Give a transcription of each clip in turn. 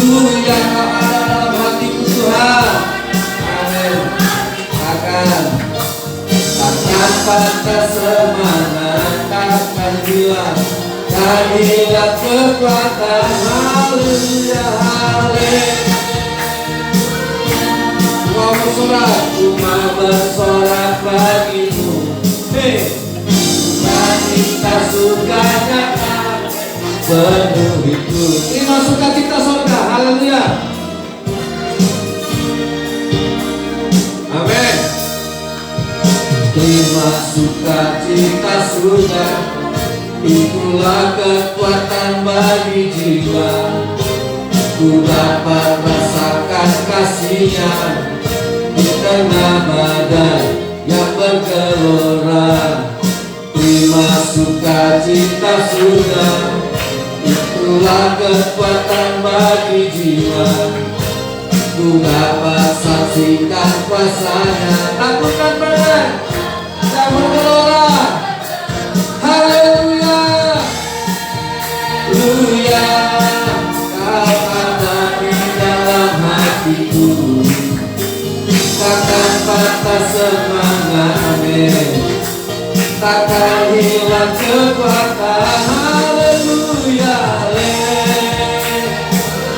Haleluya, Kau ada dalam hatiku Tuhan. Amin. Takkan patah semangat, takkan hilang kekuatan. Haleluya, haleluya. Kau bersorak, cuma bersorak bagimu. Sukacita surganya penuh itu. Terima sukacita surga. Haleluya. Amin. Terima sukacita surga, itulah kekuatan bagi jiwa. Ku dapat rasakan kasih-Nya di tengah badai yang bergelora. Terima sukacita surga, itulah kekuatan bagi jiwa. Ku dapat saksikan kuasa-Nya, lakukan badai yang bergelora. Haleluya, haleluya. Kau ada di dalam hatiku, takkan patah semangat. Amin. Takkan hilang kekuatan. Haleluya.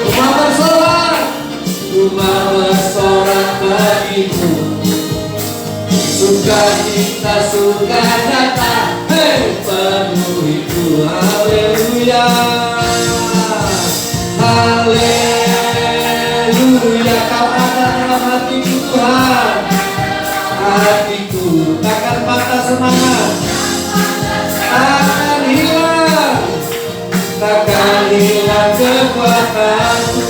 Cuma bersorak, cuma bersorak bagimu. Sukacita surga nyata, hei penuh itu. Haleluya, haleluya. Kau ada dalam hatiku Tuhan. Hatiku takkan patah semangat, takkan hilang kekuatanku.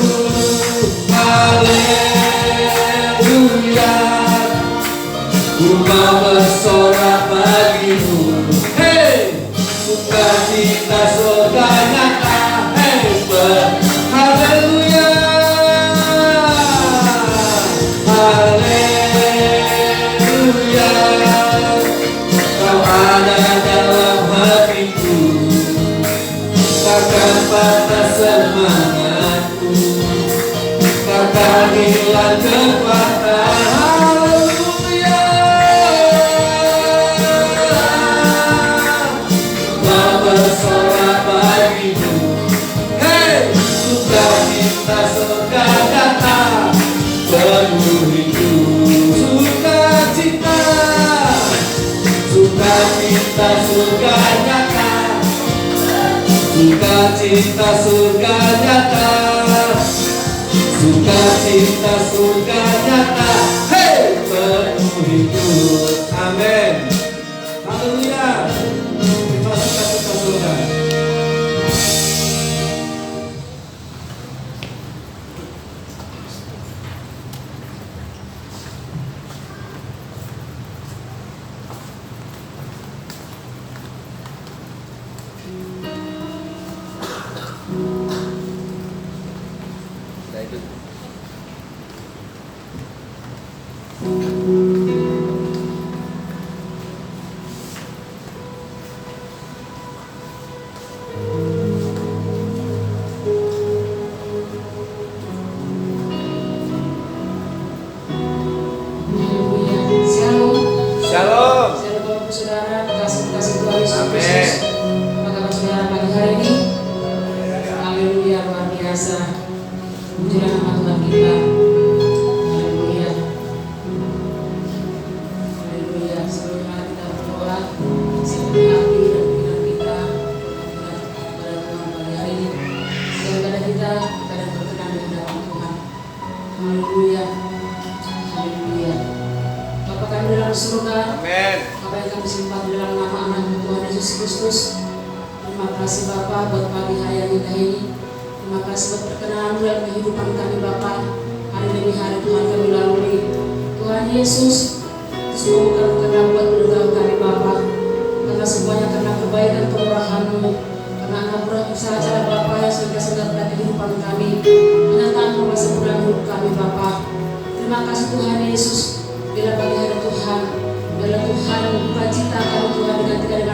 Haleluya. Ku mau bersorak bagimu. Hei, sukacita surga nyata. Hei, haleluya, haleluya. Kau ada dalam hatiku, takkan patah semangatku, takkan hilang kekuatan. Bersorak bagimu. Hei, sukacita surga nyata penuh hidup. Sukacita, sukacita surga nyata, sukacita surga nyata, sukacita surga nyata. Hei, penuh hidup. Amin. Haleluya.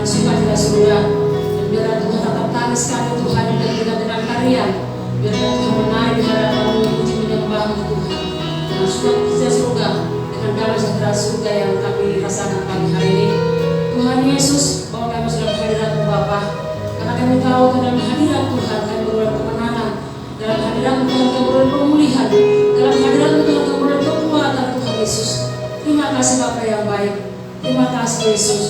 Sukacita surga. Biarlah Tuhan tetap tangis kami Tuhan dengan karya. Biarlah Tuhan menarik di hadapan menyembahmu Tuhan dengan sukacita surga, dengan damai sejahtera surga yang kami rasakan pagi hari ini. Tuhan Yesus, bahwa kami sudah berhadirat Bapa, karena kami tahu ke dalam hadirat Tuhan kami beroleh kemenangan, dalam hadirat Tuhan kami beroleh pemulihan, dalam hadirat Tuhan kami beroleh kekuatan Tuhan Yesus. Terima kasih Bapa yang baik, terima kasih Yesus,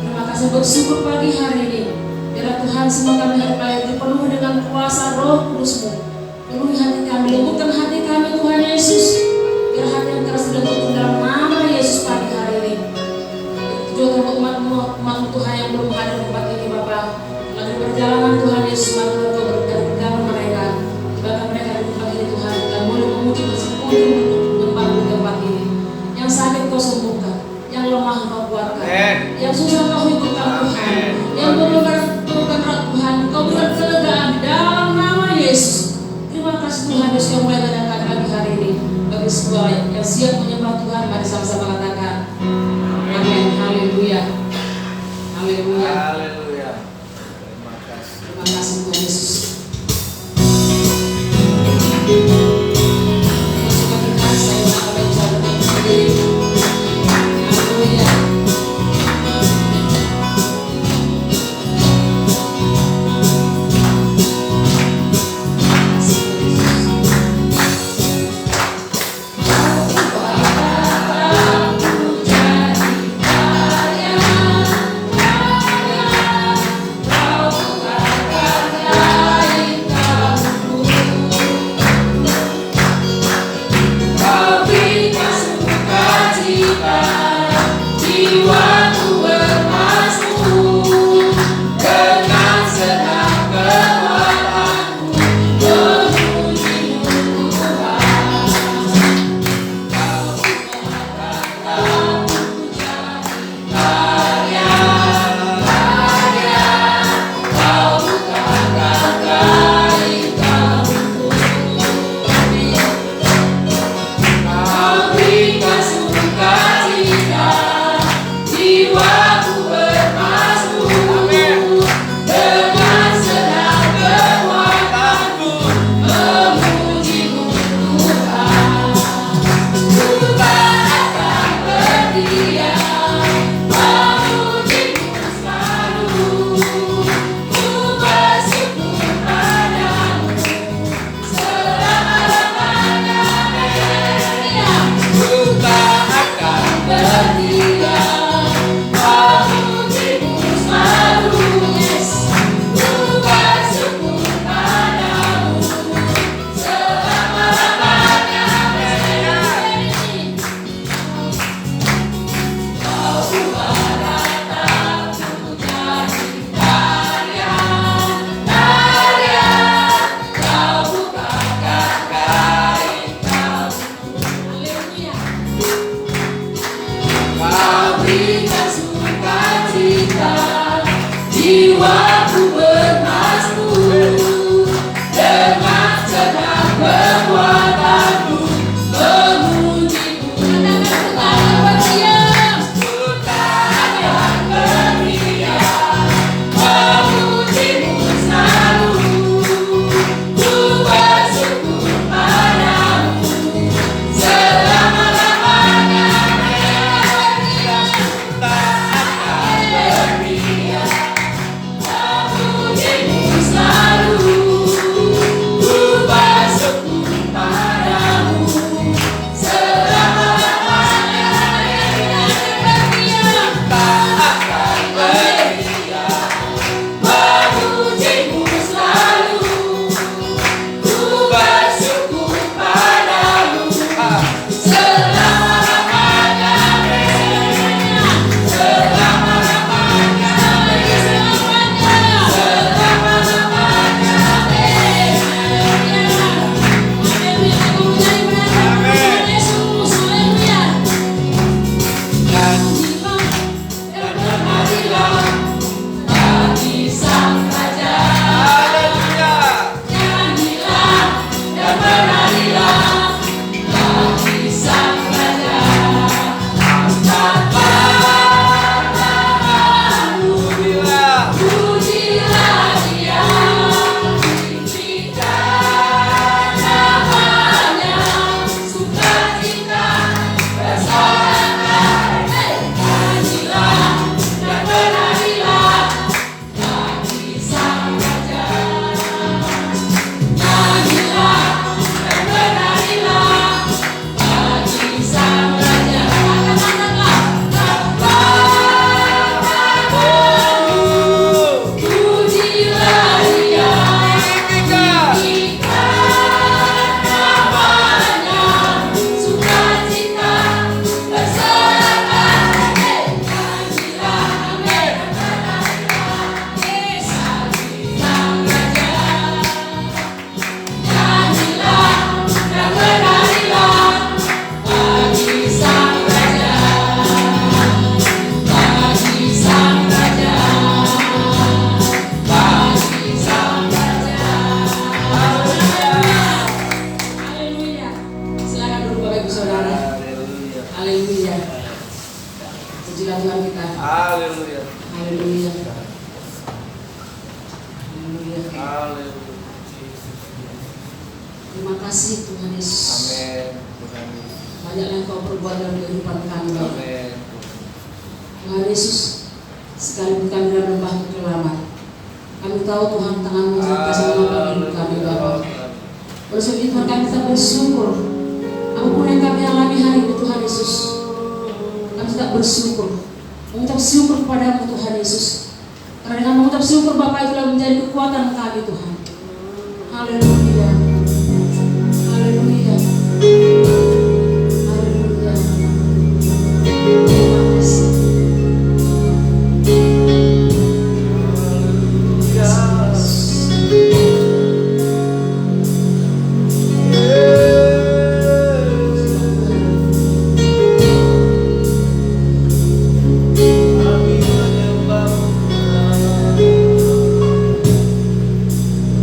terima kasih bersyukur pagi hari ini. Biarlah Tuhan semua kami hari ini dipenuhi dengan kuasa Roh Kudus-Mu. Penuhi hati kami, lembutkan hati kami Tuhan Yesus. Biar hati yang keras dilembutkan dalam nama Yesus pagi hari ini. Juga untuk umat-Mu Tuhan yang belum hadir di tempat ini Bapa, lagi perjalanan Tuhan Yesus, mari Engkau berkati perjalanan mereka. Bahkan mereka di tempat ini Tuhan, dan boleh memuji bersekutu untuk di tempat ini. Yang sakit Kau sembuhkan, yang lemah Kau kuatkan, yang susah Kau hidupkan Tuhan, yang berluka Tuhan, Kau berikan kelegaan di dalam nama Yesus. Terima kasih Tuhan Yesus yang mulai mengadakan pagi hari ini. Bagi semua yang siap menyembah Tuhan, mari sama-sama katakan amin. Haleluya. Haleluya. Haleluya. Terima kasih Tuhan Yesus. Masukkan kita, saya nak baca dengan sendiri. Haleluya. Terima kasih Tuhan Yesus. Amin. Tuhan. Banyak yang Kau perbuat dalam kehidupan kami. Amin. Tuhan Yesus, sekalipun kami dalam lembah kekelaman, kami tahu Tuhan tangan-Mu senantiasa menopang hidup kami Bapa. Oleh sebab itu kami tetap bersyukur. Apapun yang kami alami hari ini Tuhan Yesus, kami tetap bersyukur. Mengucap syukur kepada-Mu Tuhan Yesus. Karena dengan mengucap syukur Bapa itulah menjadi kekuatan kami Tuhan. Haleluya. Haleluya. Haleluya. Terima kasih.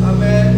Amin.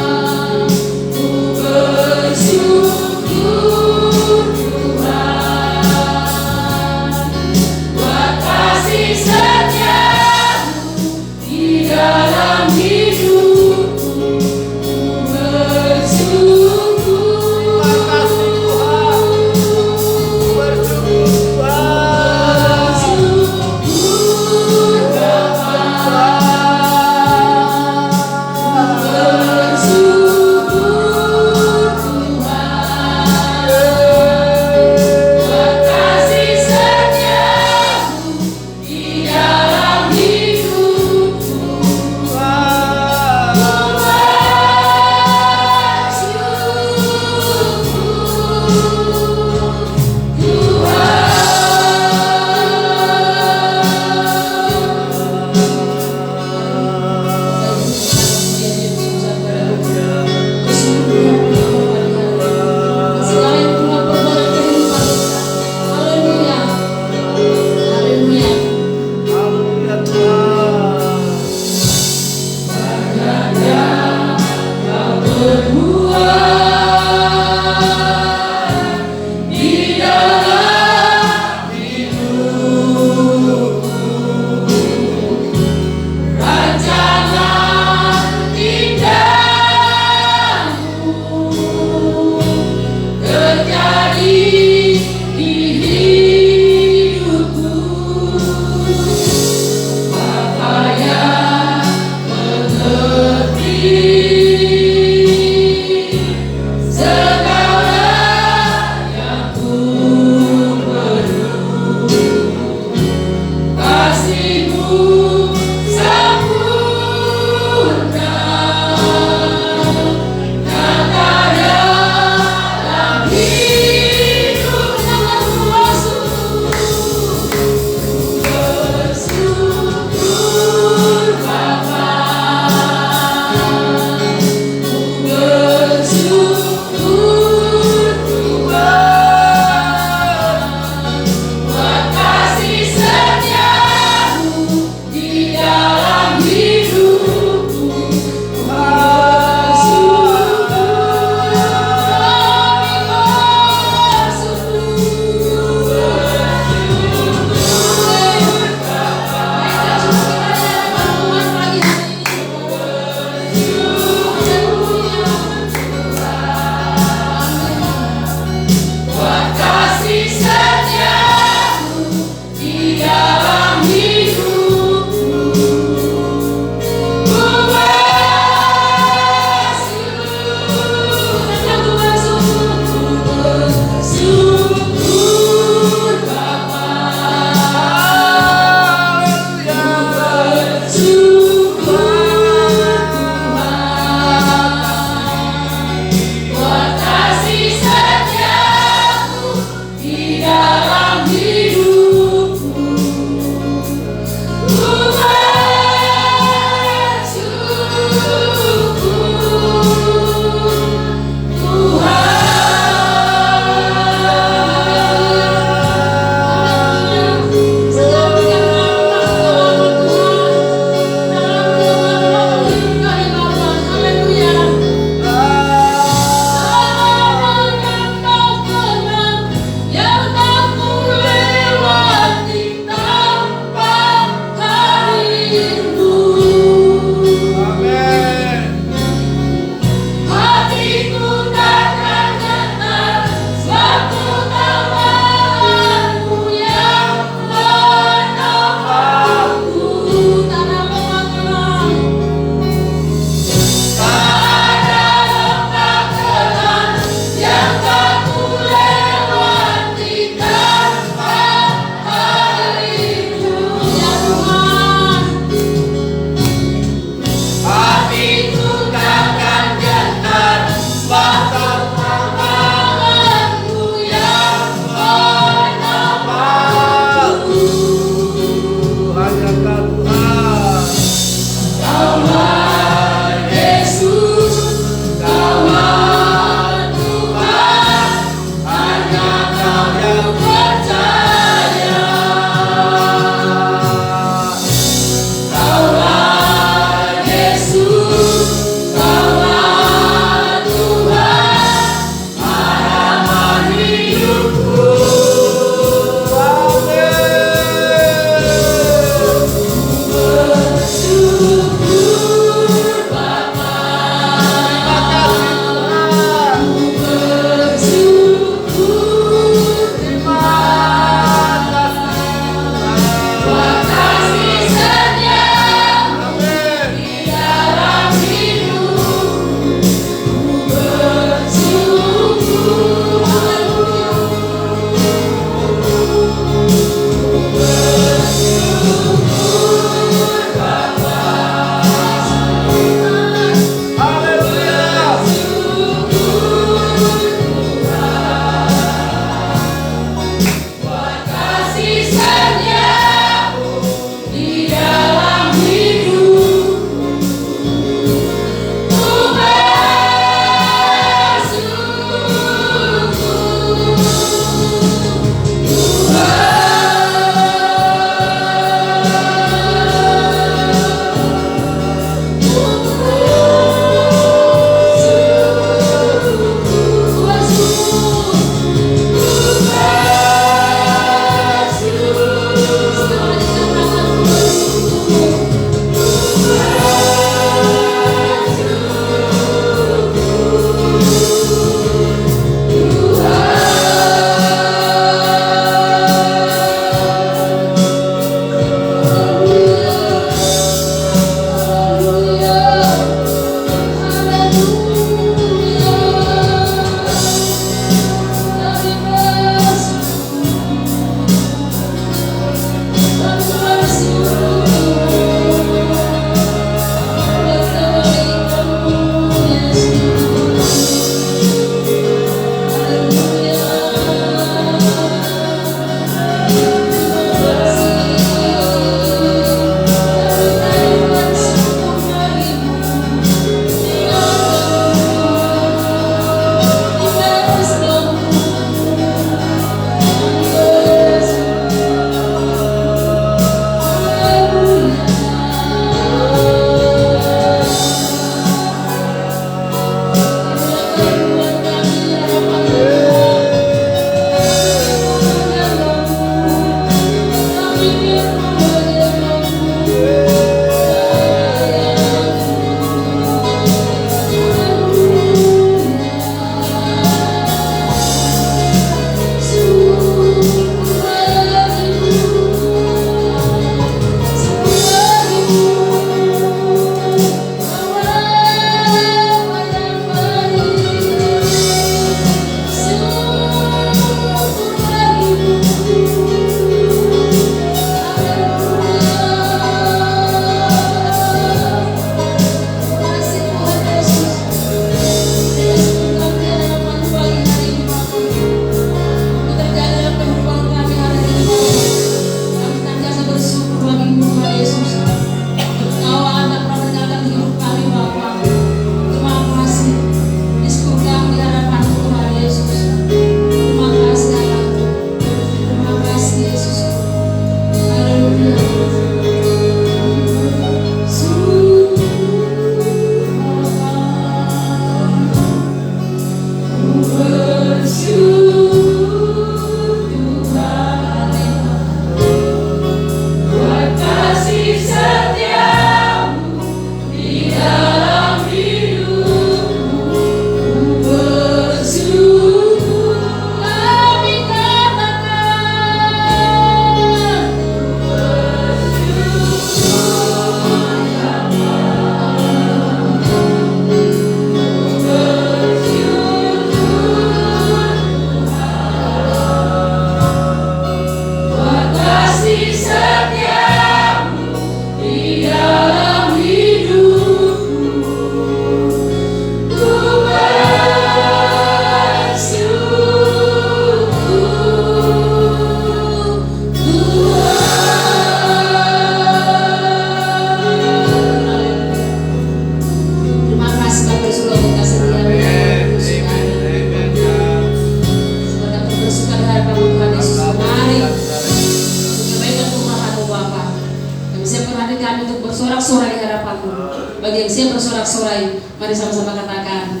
sorai. Mari sama-sama katakan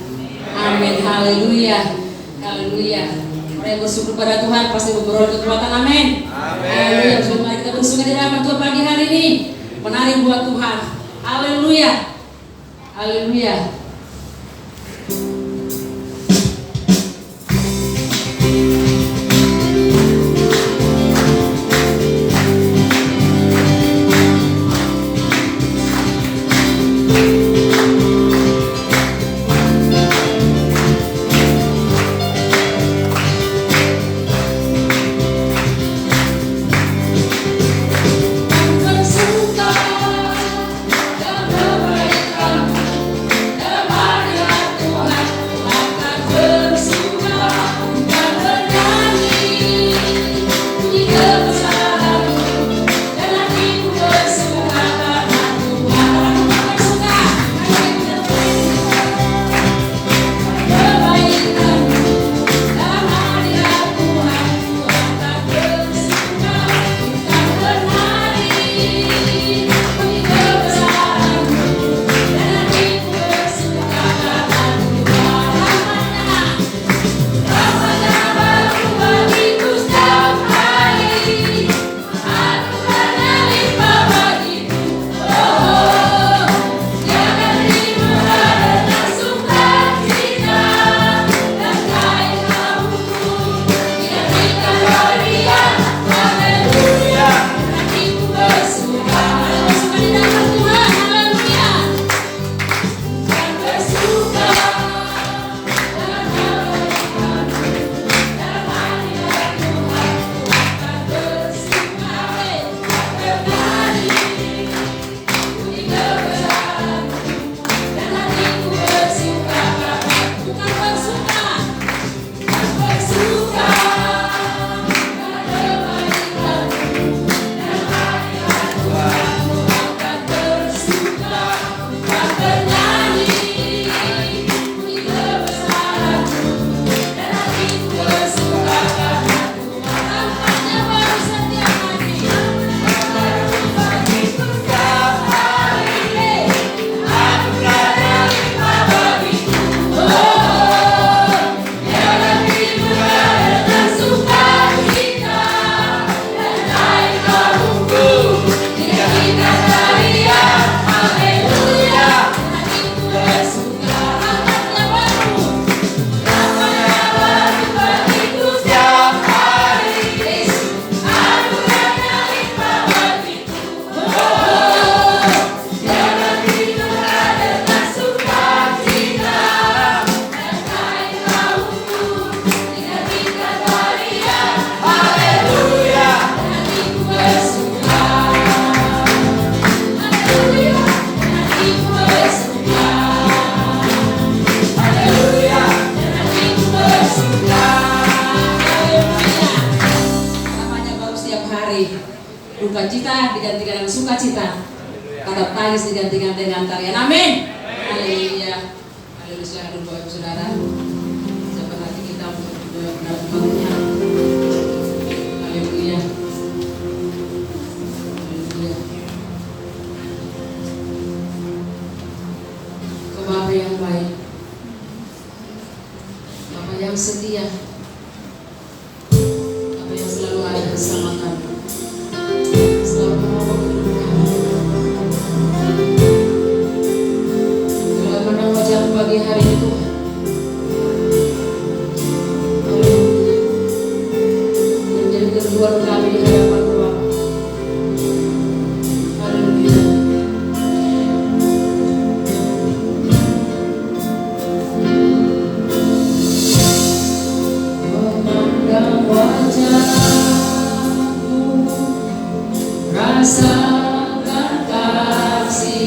amin. Haleluya. Haleluya. Orang yang bersyukur pada Tuhan pasti memperoleh kekuatan. Amin. Haleluya. Mari kita bersyukur di hadapan Tuhan pagi hari ini. Menari buat Tuhan. Haleluya. Haleluya. Sukacita digantikan dengan sukacita, kata tangis digantikan dengan tarian. Amin. Haleluya. Haleluya. Silakan dulu Bapak Saudara. Siapkan hati kita untuk mendengarnya. Haleluya. Haleluya. Ke Bapa yang baik, Bapa yang setia, Bapa yang selalu ada bersama kami. Pagi hari itu menjadi keseruan kami di hadapan Bapa. Haleluya. Memandang wajahmu, rasakan kasih-Mu.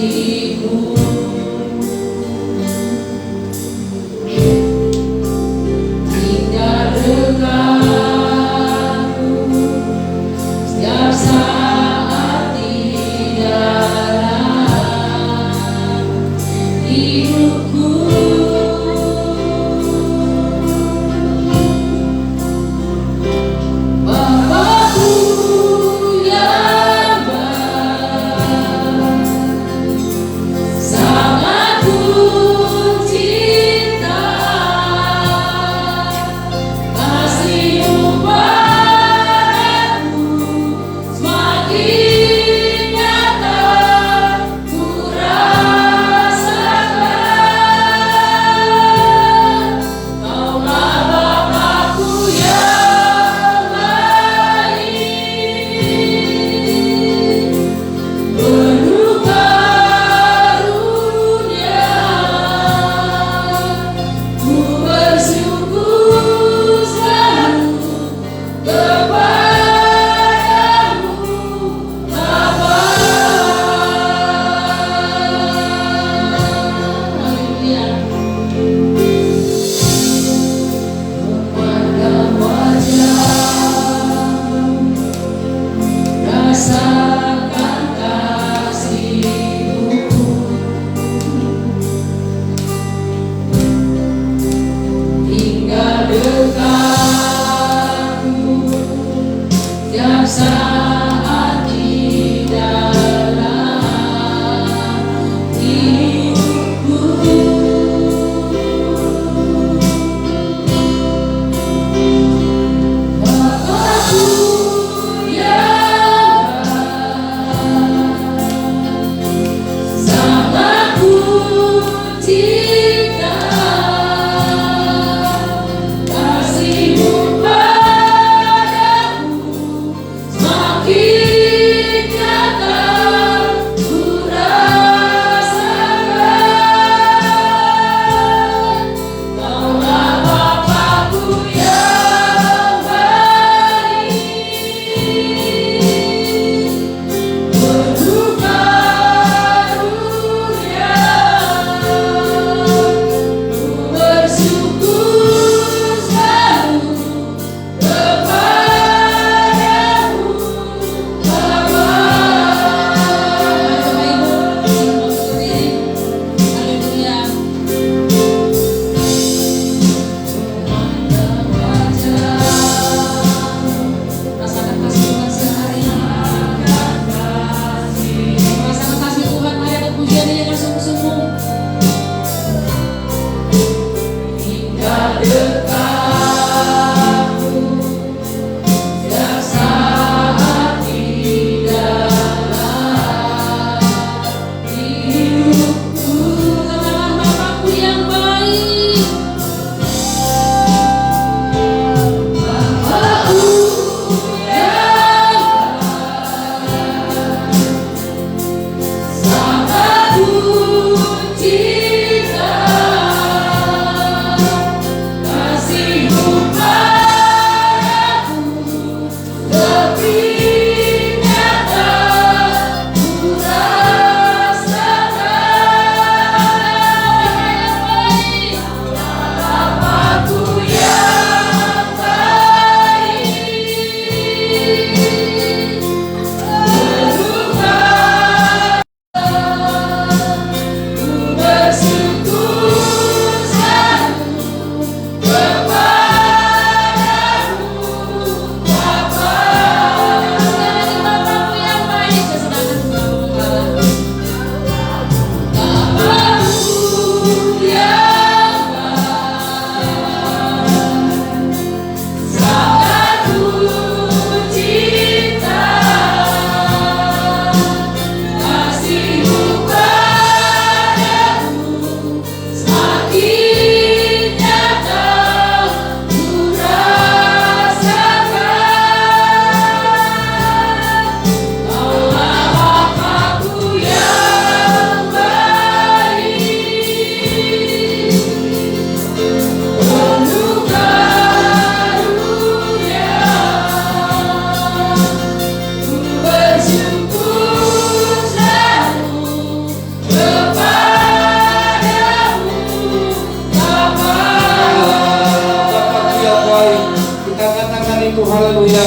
Bapakku, haleluya.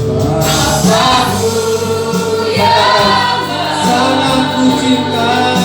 Bapakku yang sangat ku cinta.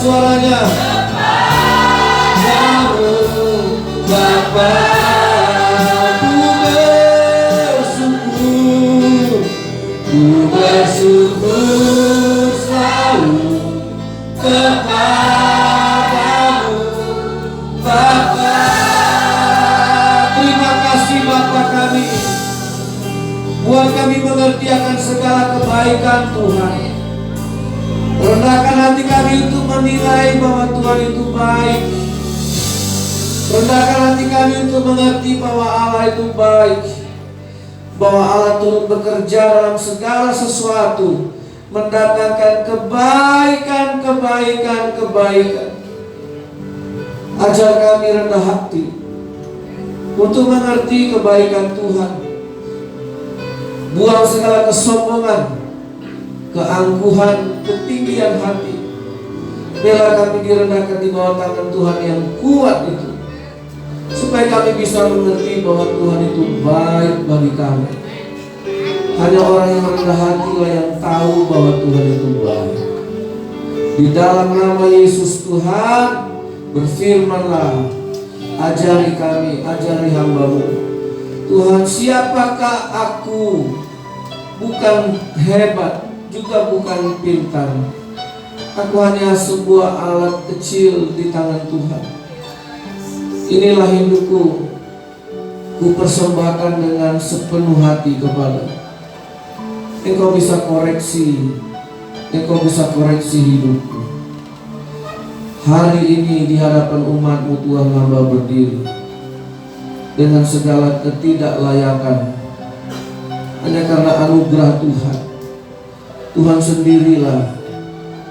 Suaranya kamu Bapa, ku bersyukur selalu kepadamu Bapa. Terima kasih Bapa kami, buat kami mengerti akan segala kebaikan Tuhan. Rendahkan hati kami untuk menilai bahwa Tuhan itu baik. Rendahkan hati kami untuk mengerti bahwa Allah itu baik, bahwa Allah turut bekerja dalam segala sesuatu, mendatangkan kebaikan. Ajar kami rendah hati untuk mengerti kebaikan Tuhan. Buang segala kesombongan, keangkuhan, ketinggian hati. Biarlah kami direndahkan di bawah tangan Tuhan yang kuat itu, supaya kami bisa mengerti bahwa Tuhan itu baik bagi kami. Hanya orang yang rendah hati lah yang tahu bahwa Tuhan itu baik. Di dalam nama Yesus Tuhan, berfirmanlah, ajari kami, ajari hamba-Mu. Tuhan, siapakah aku? Bukan hebat, juga bukan pintar. Aku hanya sebuah alat kecil di tangan Tuhan. Inilah hidupku, ku persembahkan dengan sepenuh hati kepada Engkau. Bisa koreksi, Engkau bisa koreksi hidupku. Hari ini di hadapan umat-Mu Tuhan, hamba berdiri dengan segala ketidaklayakan, hanya karena anugerah Tuhan. Tuhan sendirilah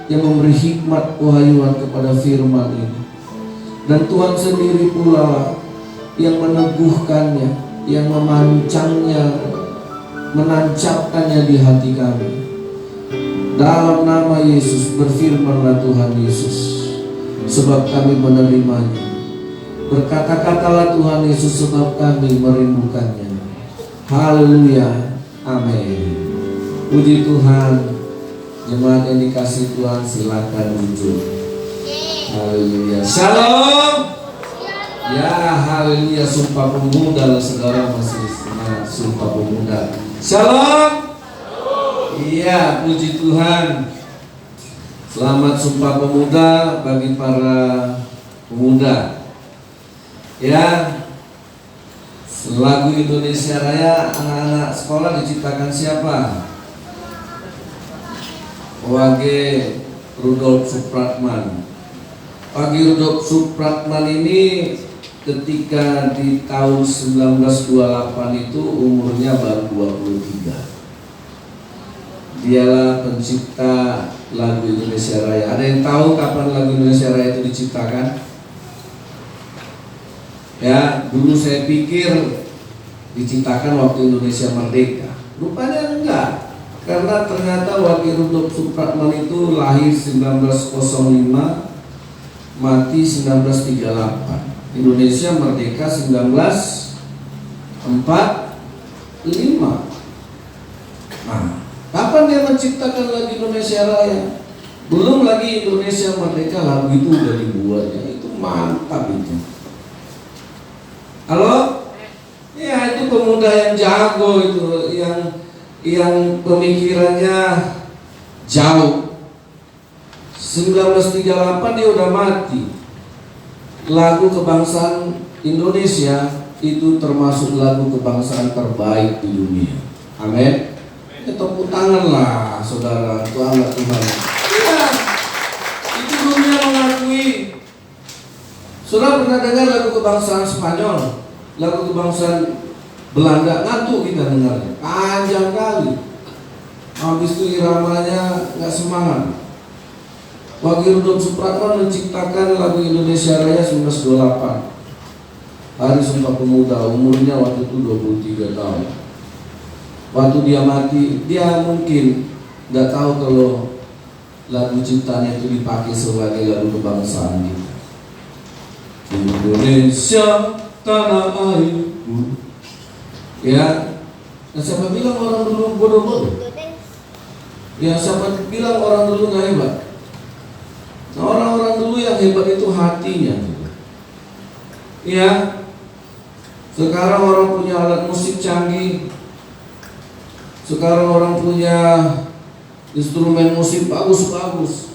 yang memberi hikmat kewahyuan kepada firman ini, dan Tuhan sendiri pula yang meneguhkannya, yang memancangnya, menancapkannya di hati kami. Dalam nama Yesus, berfirmanlah Tuhan Yesus, sebab kami menerimanya. Berkata-katalah Tuhan Yesus, sebab kami merindukannya. Haleluya, amin. Puji Tuhan. Jemaat yang dikasih Tuhan, silakan muncul. Haleluya. Shalom. Ya, haleluya. Sumpah Pemuda, saudara masih semangat Sumpah Pemuda. Shalom. Iya, puji Tuhan. Selamat Sumpah Pemuda bagi para pemuda. Ya, lagu Indonesia Raya anak-anak sekolah diciptakan siapa? Wage Rudolf Supratman. Wage Rudolf Supratman ini ketika di tahun 1928 itu umurnya baru 23. Dialah pencipta lagu Indonesia Raya. Ada yang tahu kapan lagu Indonesia Raya itu diciptakan? Ya, dulu saya pikir diciptakan waktu Indonesia merdeka. Rupanya enggak. Karena ternyata Wage Rudolf Supratman itu lahir 1905, mati 1938. Indonesia merdeka 1945. Nah, kapan dia menciptakan lagu Indonesia Raya? Belum lagi Indonesia merdeka, lagu itu udah dibuatnya. Itu mantap itu. Halo? Ya, itu pemuda yang jago itu, yang pemikirannya jauh. 1938 dia udah mati. Lagu kebangsaan Indonesia itu termasuk lagu kebangsaan terbaik di dunia. Amin. Tepuk tangan lah, saudara. Tuhan. Iya, itu dunia mengakui. Saudara pernah dengar lagu kebangsaan Spanyol, lagu kebangsaan Belanda? Ngantuk kita dengarnya, panjang kali. Habis itu iramanya nggak semangat. Wage Rudolf Supratman menciptakan lagu Indonesia Raya 1928. Hari Sumpah Pemuda, umurnya waktu itu 23 tahun. Waktu dia mati, dia mungkin nggak tahu kalau lagu ciptanya itu dipakai sebagai lagu kebangsaan kita. Indonesia tanah airku. Ya, nah, siapa bilang orang dulu bodoh-bodoh? Ya, siapa bilang orang dulu nggak hebat? Nah, orang-orang dulu yang hebat itu hatinya. Ya, sekarang orang punya alat musik canggih. Sekarang orang punya instrumen musik bagus-bagus.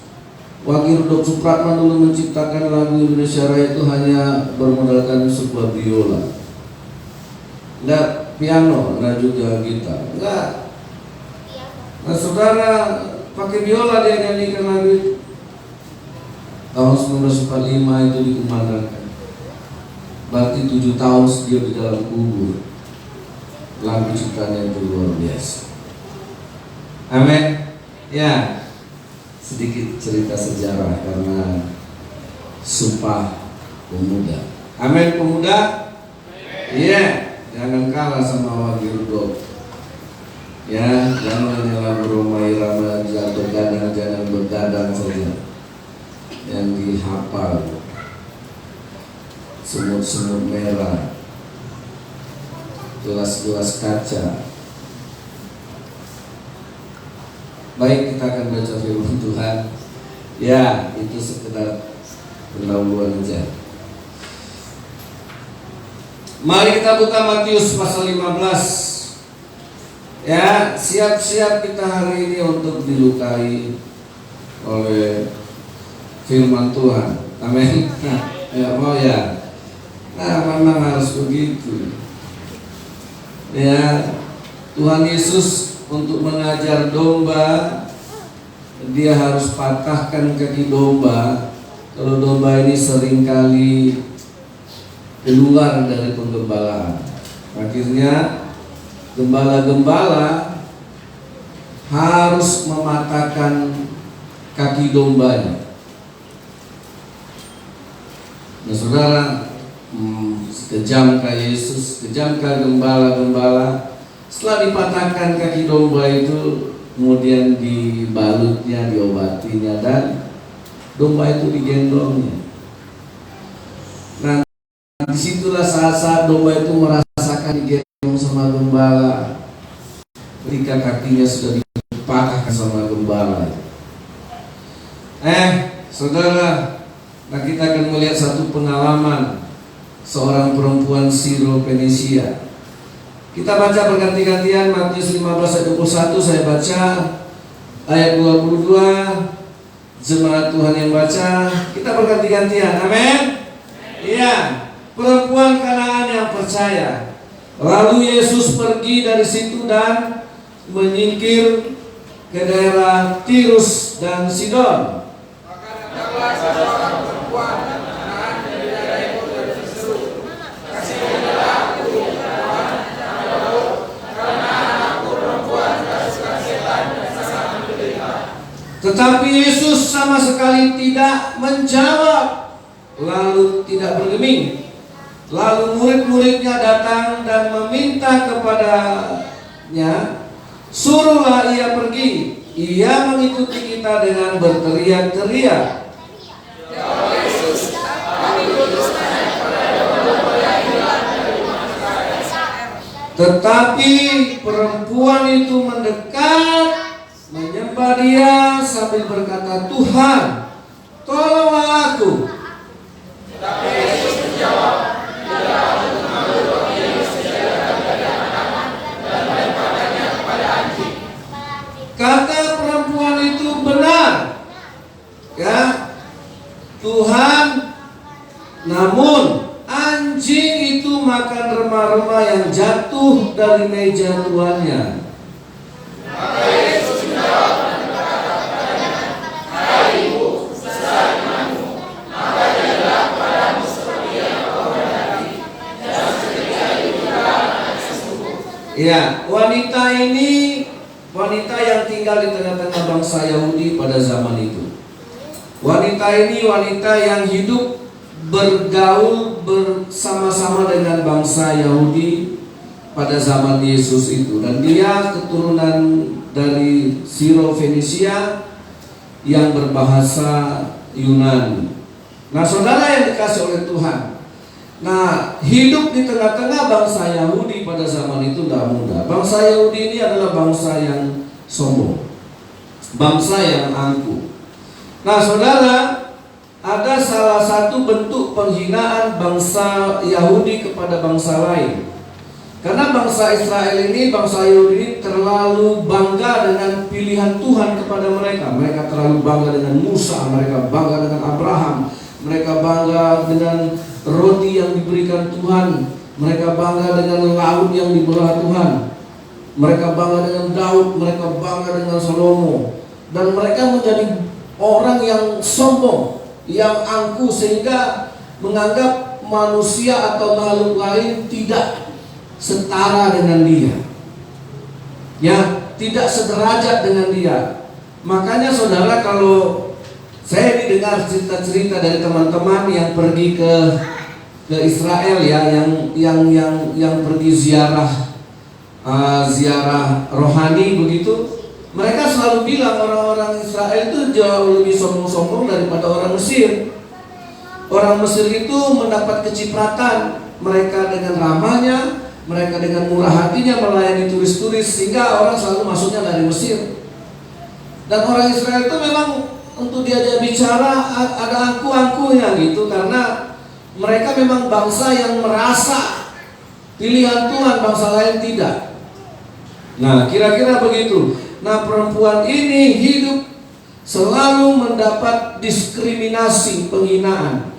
Wage Rudolf Supratman dulu menciptakan lagu Indonesia Raya itu hanya bermodalkan sebuah biola, enggak piano, enggak juga gitar, enggak. Nah, saudara pakai biola dia nyanyikan lagu itu. Tahun 1945 itu dikumandangkan. Berarti 7 tahun dia di dalam kubur. Lagu ciptanya itu luar biasa. Amin. Ya, sedikit cerita sejarah karena Sumpah Pemuda. Amin, pemuda. Iya, jangan kalah sama Wage Rudolf. Ya, jangan hanya berumah irama begadang, jangan begadang saja. Yang dihafal semut-semut merah, gelas-gelas kaca. Baik, kita akan baca firman Tuhan. Ya, itu sekedar pendahuluan aja. Mari kita buka Matius pasal 15. Ya, siap-siap kita hari ini untuk dilukai oleh firman Tuhan. Amin. Ya, mau ya. Nah, memang harus begitu. Ya, Tuhan Yesus untuk mengajar domba, dia harus patahkan kaki domba. Kalau domba ini seringkali keluar dari penggembalaan, akhirnya gembala-gembala harus mematahkan kaki dombanya. Nah, saudara, kejamkah Yesus, kejamkah gembala-gembala? Setelah dipatahkan kaki domba itu, kemudian dibalutnya, diobatinya, dan domba itu digendongnya. Nah, disitulah saat-saat domba itu merasakan digendong sama gembala, ketika kakinya sudah dipatahkan sama gembala. Saudara, nah kita akan melihat satu pengalaman seorang perempuan Siro-Fenisia. Kita baca berganti-gantian Matius 15 ayat 21, saya baca ayat 22, jemaat Tuhan yang baca, kita berganti-gantian. Amin. Iya, perempuan Kanaan yang percaya. Lalu Yesus pergi dari situ dan menyingkir ke daerah Tirus dan Sidon. Tetapi Yesus sama sekali tidak menjawab, lalu tidak bergeming. Lalu murid-muridnya datang dan meminta kepadanya, suruhlah ia pergi. Ia mengikuti kita dengan berteriak-teriak. Tetapi perempuan itu mendekat, menyembah dia sambil berkata, Tuhan, tolonglah aku. Tetapi Yesus menjawab, tidak aku mengambil roti yang disediakan dari anak-anak dan melemparkannya kepada anjing. Kata perempuan itu benar, ya Tuhan, namun anjing itu makan remah-remah yang jatuh dari meja tuannya. Maka Yesus menjawab dan berkata kepadanya, hai ibu, besar imanmu, maka jadilah kepadamu seperti yang kau kehendaki. Dan seketika itu juga anaknya sembuh. Ya, wanita ini wanita yang tinggal di tengah-tengah bangsa Yahudi pada zaman itu. Wanita ini wanita yang hidup bergaul bersama-sama dengan bangsa Yahudi pada zaman Yesus itu, dan dia keturunan dari Siro-Fenisia yang berbahasa Yunani. Nah, saudara yang dikasih oleh Tuhan, nah hidup di tengah-tengah bangsa Yahudi pada zaman itu tidak mudah. Bangsa Yahudi ini adalah bangsa yang sombong, bangsa yang angkuh. Nah, saudara, ada salah satu bentuk penghinaan bangsa Yahudi kepada bangsa lain. Karena bangsa Israel ini, bangsa Yahudi ini terlalu bangga dengan pilihan Tuhan kepada mereka. Mereka terlalu bangga dengan Musa, mereka bangga dengan Abraham, mereka bangga dengan roti yang diberikan Tuhan, mereka bangga dengan laut yang dibelah Tuhan, mereka bangga dengan Daud, mereka bangga dengan Salomo, dan mereka menjadi orang yang sombong, yang angkuh, sehingga menganggap manusia atau makhluk lain tidak setara dengan dia, ya, tidak sederajat dengan dia. Makanya saudara, kalau saya didengar cerita-cerita dari teman-teman yang pergi ke Israel, ya, yang pergi ziarah rohani begitu, mereka selalu bilang orang-orang Israel itu jauh lebih sombong-sombong daripada orang Mesir. Orang Mesir itu mendapat kecipratan, mereka dengan ramahnya, mereka dengan murah hatinya melayani turis-turis, sehingga orang selalu masuknya dari Mesir. Dan orang Israel itu memang untuk diajak bicara ada angkuh-angkuhnya gitu, karena mereka memang bangsa yang merasa pilihan Tuhan, bangsa lain tidak. Nah, kira-kira begitu. Nah, perempuan ini hidup selalu mendapat diskriminasi, penghinaan.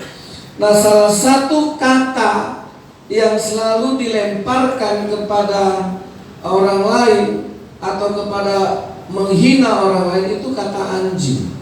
Nah, salah satu kata yang selalu dilemparkan kepada orang lain atau kepada menghina orang lain itu kata anjing.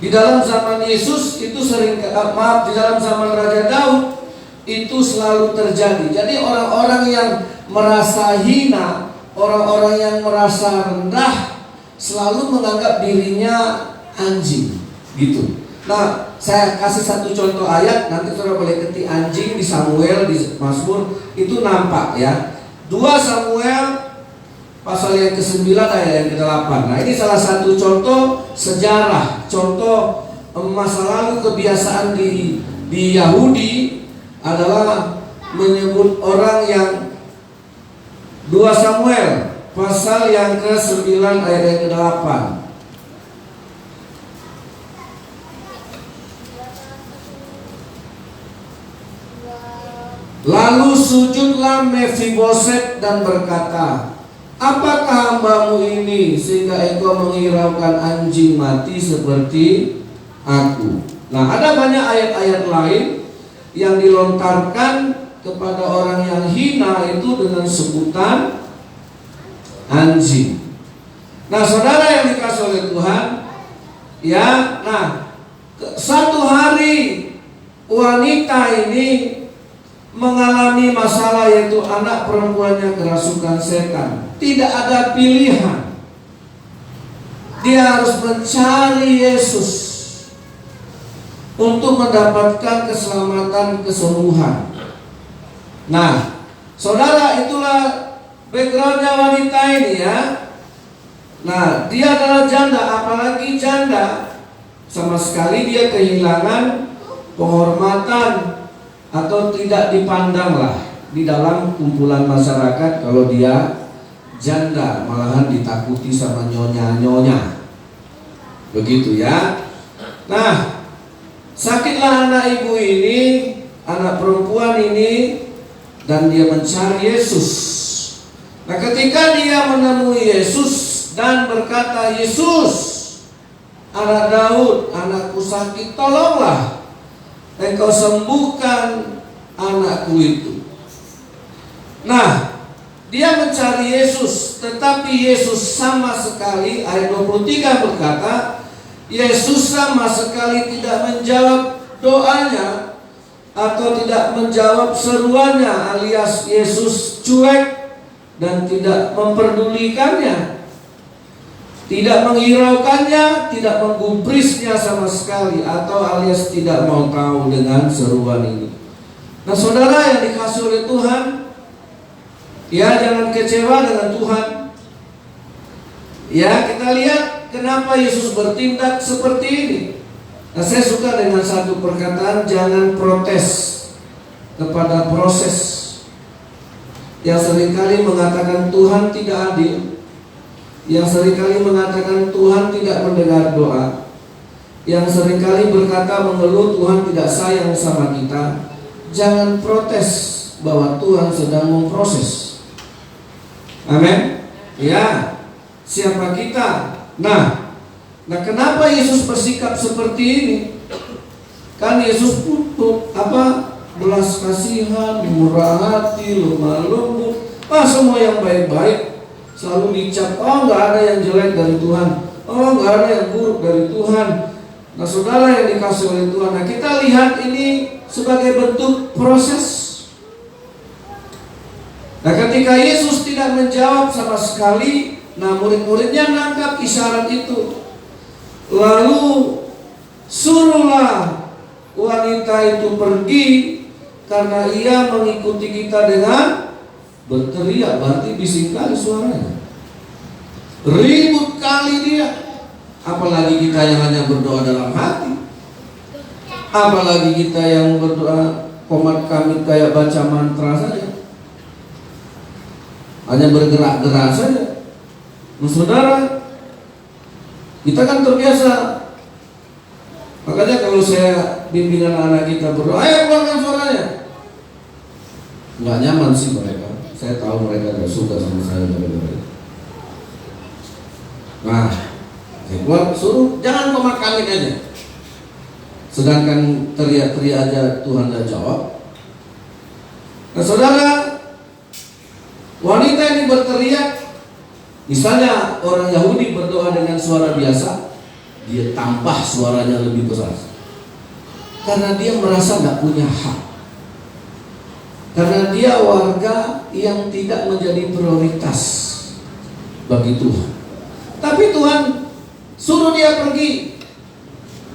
Di dalam zaman Yesus itu di dalam zaman Raja Daud itu selalu terjadi. Jadi orang-orang yang merasa hina, orang-orang yang merasa rendah selalu menganggap dirinya anjing, gitu. Nah, saya kasih satu contoh ayat, nanti saudara boleh ketik anjing di Samuel, di Mazmur, itu nampak ya. 2 Samuel pasal yang ke-9 ayat yang ke-8. Nah, ini salah satu contoh sejarah, contoh masa lalu kebiasaan di Yahudi adalah menyebut orang yang 2 Samuel pasal yang ke-9 ayat yang ke-8. Lalu sujudlah Mefiboset dan berkata, apakah hambamu ini sehingga engkau menghiraukan anjing mati seperti aku? Nah, ada banyak ayat-ayat lain yang dilontarkan kepada orang yang hina itu dengan sebutan anjing. Nah, saudara yang dikasih oleh Tuhan, ya, nah, satu hari wanita ini mengalami masalah, yaitu anak perempuannya kerasukan setan. Tidak ada pilihan. Dia harus mencari Yesus untuk mendapatkan keselamatan, kesembuhan. Nah, saudara, itulah backgroundnya wanita ini ya. Nah, dia adalah janda, apalagi janda, sama sekali dia kehilangan penghormatan atau tidak dipandang lah di dalam kumpulan masyarakat kalau dia janda, malahan ditakuti sama nyonya-nyonya. Begitu ya. Nah, sakitlah anak ibu ini, anak perempuan ini, dan dia mencari Yesus. Nah, ketika dia menemui Yesus dan berkata, "Yesus, anak Daud, anakku sakit, tolonglah engkau sembuhkan anakku itu." Nah, dia mencari Yesus, tetapi Yesus sama sekali, ayat 23 berkata, Yesus sama sekali tidak menjawab doanya atau tidak menjawab seruannya, alias Yesus cuek dan tidak memperdulikannya, tidak menghiraukannya, tidak menggubrisnya sama sekali, atau alias tidak mau tahu dengan seruan ini. Nah, saudara yang dikasih oleh Tuhan, ya, jangan kecewa dengan Tuhan. Ya, kita lihat kenapa Yesus bertindak seperti ini. Nah, saya suka dengan satu perkataan, jangan protes kepada proses. Yang seringkali mengatakan Tuhan tidak adil, yang seringkali mengatakan Tuhan tidak mendengar doa, yang seringkali berkata mengeluh Tuhan tidak sayang sama kita. Jangan protes bahwa Tuhan sedang memproses. Amin. Ya, siapa kita? Nah, kenapa Yesus bersikap seperti ini? Kan Yesus butuh belas kasihan, murah hati, lemah lembut, semua yang baik-baik selalu dicap. Oh, nggak ada yang jelek dari Tuhan. Oh, nggak ada yang buruk dari Tuhan. Nah, saudara yang dikasih oleh Tuhan, nah kita lihat ini sebagai bentuk proses. Nah, ketika Yesus tidak menjawab sama sekali, nah murid-muridnya nangkap isyarat itu. Lalu suruhlah wanita itu pergi, karena ia mengikuti kita dengan berteriak, berarti bising kali suaranya. Ribut kali dia. Apalagi kita yang hanya berdoa dalam hati. Apalagi kita yang berdoa komat kami kayak baca mantra saja, hanya bergerak-gerak saja. Nah, saudara, kita kan terbiasa. Makanya kalau saya bimbingan anak kita berdoa, ayo keluarkan suaranya, nggak nyaman sih mereka. Saya tahu mereka gak suka sama saya gara-gara. Nah, saya keluar suruh jangan komat kami aja. Sedangkan teriak-teriak aja Tuhan dah jawab. Nah, saudara, wanita ini berteriak. Misalnya orang Yahudi berdoa dengan suara biasa, dia tambah suaranya lebih besar, karena dia merasa gak punya hak, karena dia warga yang tidak menjadi prioritas bagi Tuhan. Tapi Tuhan suruh dia pergi.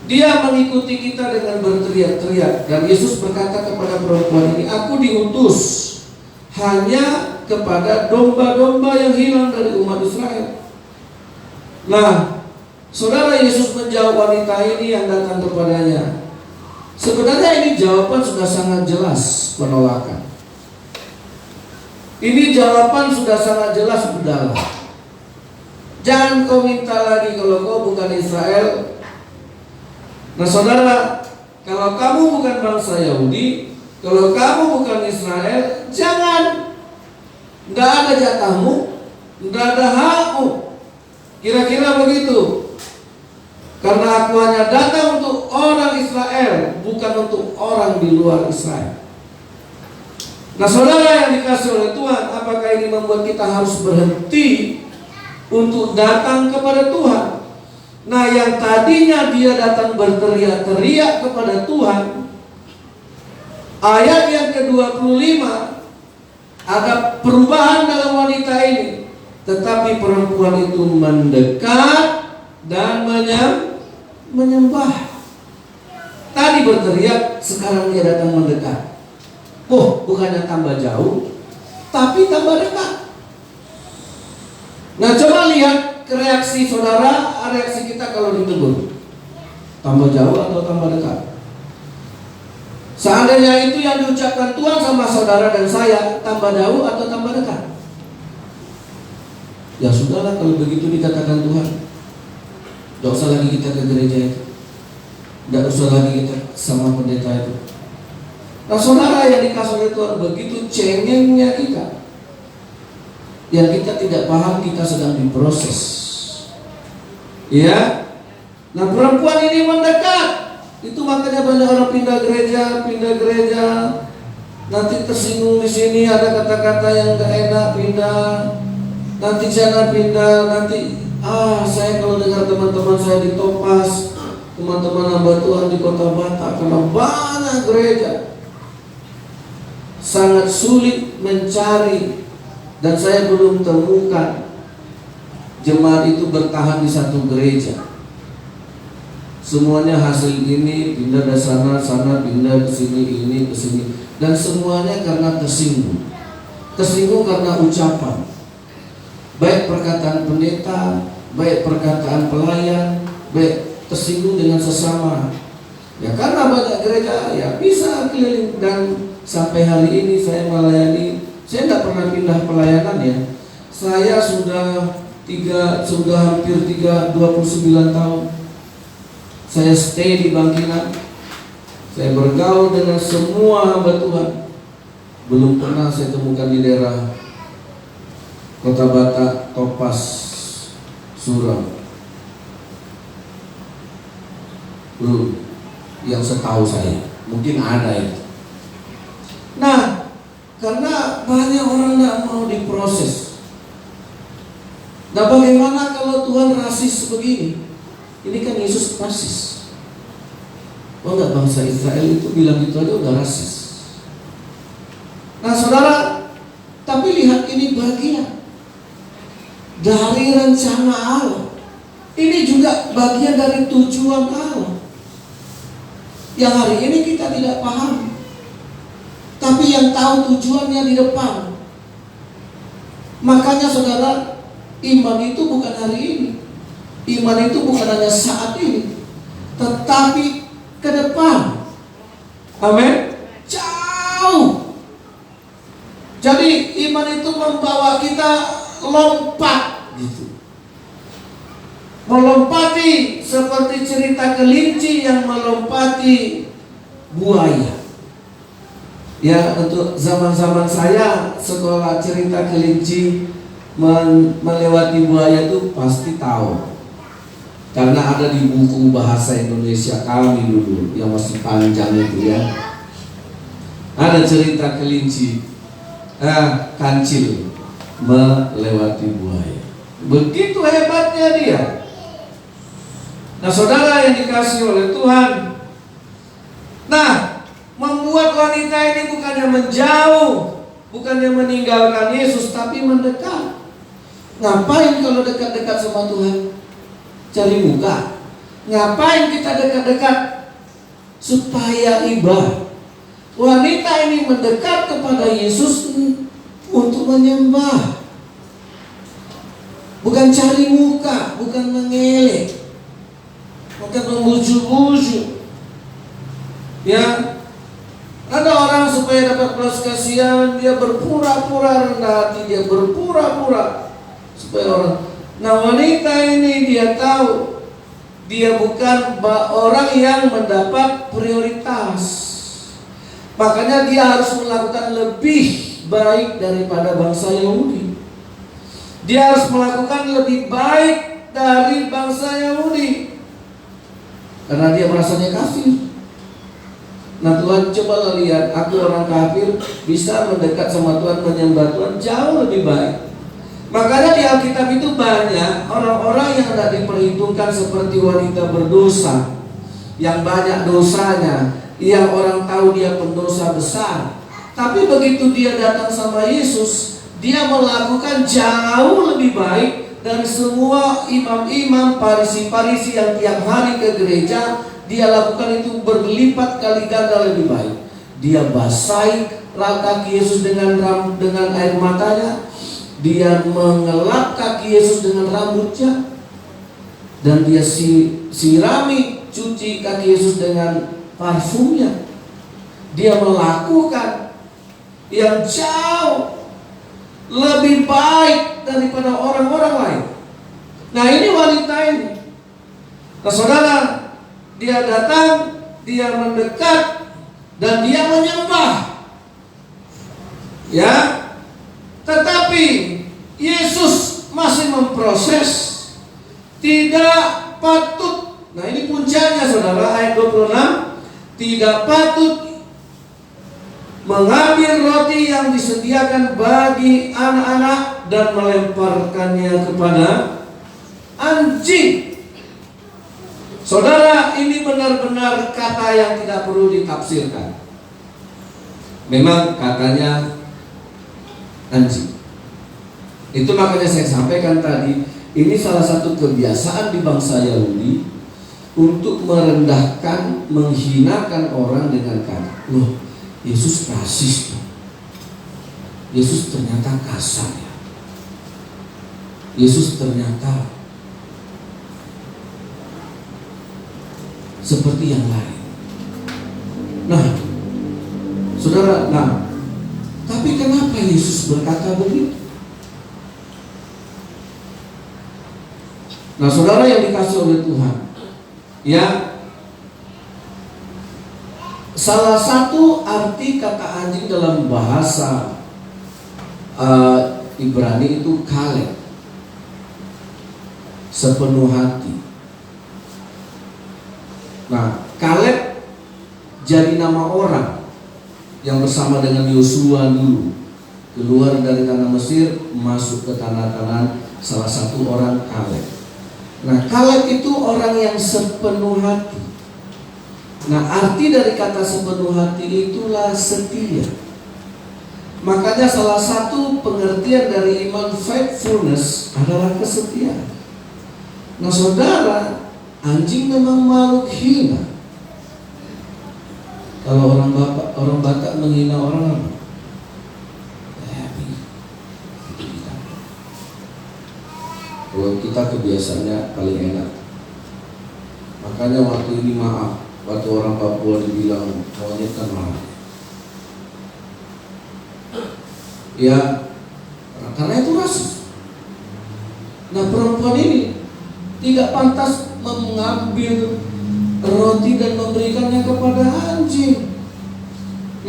Dia mengikuti kita dengan berteriak-teriak. Dan Yesus berkata kepada perempuan ini, aku diutus hanya kepada domba-domba yang hilang dari umat Israel. Nah, saudara, Yesus menjawab wanita ini yang datang kepadanya. Sebenarnya ini jawaban sudah sangat jelas, penolakan. Ini jawaban sudah sangat jelas, udahlah. Jangan kau minta lagi kalau kau bukan Israel. Nah, saudara, kalau kamu bukan bangsa Yahudi, kalau kamu bukan Israel, jangan. Nggak ada jatahmu, nggak ada hakmu. Kira-kira begitu. Karena aku hanya datang untuk orang Israel, bukan untuk orang di luar Israel. Nah, saudara yang dikasih oleh Tuhan, apakah ini membuat kita harus berhenti untuk datang kepada Tuhan? Nah, yang tadinya dia datang berteriak-teriak kepada Tuhan, ayat yang ke-25 ada perubahan dalam wanita ini. Tetapi perempuan itu mendekat dan menyembah. Tadi berteriak, sekarang dia datang mendekat. Oh, bukannya tambah jauh, tapi tambah dekat. Nah, coba lihat reaksi saudara, reaksi kita kalau ditegur. Tambah jauh atau tambah dekat? Seandainya itu yang diucapkan Tuhan sama saudara dan saya, tambah jauh atau tambah dekat? Ya sudahlah kalau begitu dikatakan Tuhan. Tidak usah lagi kita ke gereja itu, tidak usah lagi kita sama pendeta itu. Nah saudara yang dikasih oleh Tuhan, begitu cengengnya kita, yang kita tidak paham kita sedang diproses. Ya. Nah perempuan ini mendekat. Itu makanya banyak orang pindah gereja, nanti tersinggung di sini ada kata-kata yang gak enak, pindah, nanti sana pindah, nanti saya kalau dengar teman-teman saya di Topas, teman-teman hamba Tuhan di Kota Batak, karena banyak gereja, sangat sulit mencari, dan saya belum temukan jemaat itu bertahan di satu gereja. Semuanya hasil gini, pindah dari sana, pindah ke sini, ini ke sini, dan semuanya karena tersinggung karena ucapan, baik perkataan pendeta, baik perkataan pelayan, baik tersinggung dengan sesama. Ya karena banyak gereja, ya bisa keliling, dan sampai hari ini saya melayani, saya tidak pernah pindah pelayanan ya. Saya sudah hampir 29 tahun. Saya stay di Bangkinang. Saya bergaul dengan semua hamba Tuhan. Belum pernah saya temukan di daerah Kota Batak, Topas, Surau. Belum. Yang setahu saya, mungkin ada itu. Nah, karena banyak orang tidak mau diproses. Nah, bagaimana kalau Tuhan rasis begini? Ini kan Yesus rasis. Oh enggak, bangsa Israel itu bilang gitu aja udah rasis. Nah saudara, tapi lihat ini bagian dari rencana Allah. Ini juga bagian dari tujuan Allah, yang hari ini kita tidak paham, tapi yang tahu tujuannya di depan. Makanya saudara, iman itu bukan hari ini. Iman itu bukan hanya saat ini, tetapi ke depan. Amin. Jauh. Jadi iman itu membawa kita lompat gitu. Melompati seperti cerita kelinci yang melompati buaya. Ya, untuk zaman-zaman saya sekolah cerita kelinci melewati buaya itu pasti tahu. Karena ada di buku bahasa Indonesia kami dulu yang masih panjang itu ya. Ada cerita kelinci, kancil melewati buaya. Begitu hebatnya dia. Nah saudara yang dikasih oleh Tuhan, nah membuat wanita ini bukannya menjauh, bukannya meninggalkan Yesus, tapi mendekat. Ngapain kalau dekat-dekat sama Tuhan? Cari muka. Ngapain kita dekat-dekat? Supaya ibadah. Wanita ini mendekat kepada Yesus untuk menyembah, bukan cari muka, bukan mengelek, bukan membujuk-bujuk. Ya, ada orang supaya dapat belas kasihan, dia berpura-pura rendah hati, dia berpura-pura supaya orang. Nah wanita ini dia tahu dia bukan orang yang mendapat prioritas, makanya dia harus melakukan lebih baik daripada bangsa Yahudi. Dia harus melakukan lebih baik dari bangsa Yahudi karena dia merasanya kafir. Nah Tuhan cobalah lihat, aku orang kafir bisa mendekat sama Tuhan, menyembah Tuhan jauh lebih baik. Makanya di Alkitab itu banyak orang-orang yang tidak diperhitungkan seperti wanita berdosa, yang banyak dosanya, yang orang tahu dia pendosa besar. Tapi begitu dia datang sama Yesus, dia melakukan jauh lebih baik dari semua imam-imam, parisi-parisi yang tiap hari ke gereja, dia lakukan itu berlipat kali ganda lebih baik. Dia basahi kaki Yesus dengan air matanya, dia mengelap kaki Yesus dengan rambutnya, dan dia sirami cuci kaki Yesus dengan parfumnya. Dia melakukan yang jauh lebih baik daripada orang-orang lain. Nah, ini wanita ini. Nah, saudara, dia datang, dia mendekat, dan dia menyembah. Ya, tetapi Yesus masih memproses. Tidak patut. Nah, ini puncaknya, saudara, ayat 26. Tidak patut mengambil roti yang disediakan bagi anak-anak dan melemparkannya kepada anjing. Saudara, ini benar-benar kata yang tidak perlu ditafsirkan. Memang katanya anjing. Itu makanya saya sampaikan tadi, ini salah satu kebiasaan di bangsa Yahudi untuk merendahkan, menghinakan orang dengan kata, loh, Yesus rasis. Yesus ternyata kasar ya. Yesus ternyata seperti yang lain. Nah, saudara, tapi kenapa Yesus berkata begitu? Nah, saudara yang dikasih oleh Tuhan, ya, salah satu arti kata anjing dalam bahasa Ibrani itu kaleb, sepenuh hati. Nah, Kaleb jadi nama orang yang bersama dengan Yosua dulu keluar dari tanah Mesir masuk ke tanah Kanaan, salah satu orang Kaleb. Nah, Kaleb itu orang yang sepenuh hati. Nah, arti dari kata sepenuh hati itulah setia. Makanya salah satu pengertian dari iman faithfulness adalah kesetiaan. Nah, saudara, anjing memang makhluk hina. Kalau orang Batak menghina orang apa? Kalau kita kebiasaannya paling enak. Makanya waktu ini maaf, waktu orang Papua dibilang monyet kan marah. Ya, karena itu rasis. Nah, perempuan ini tidak pantas mengambil roti dan memberikannya kepada anjing.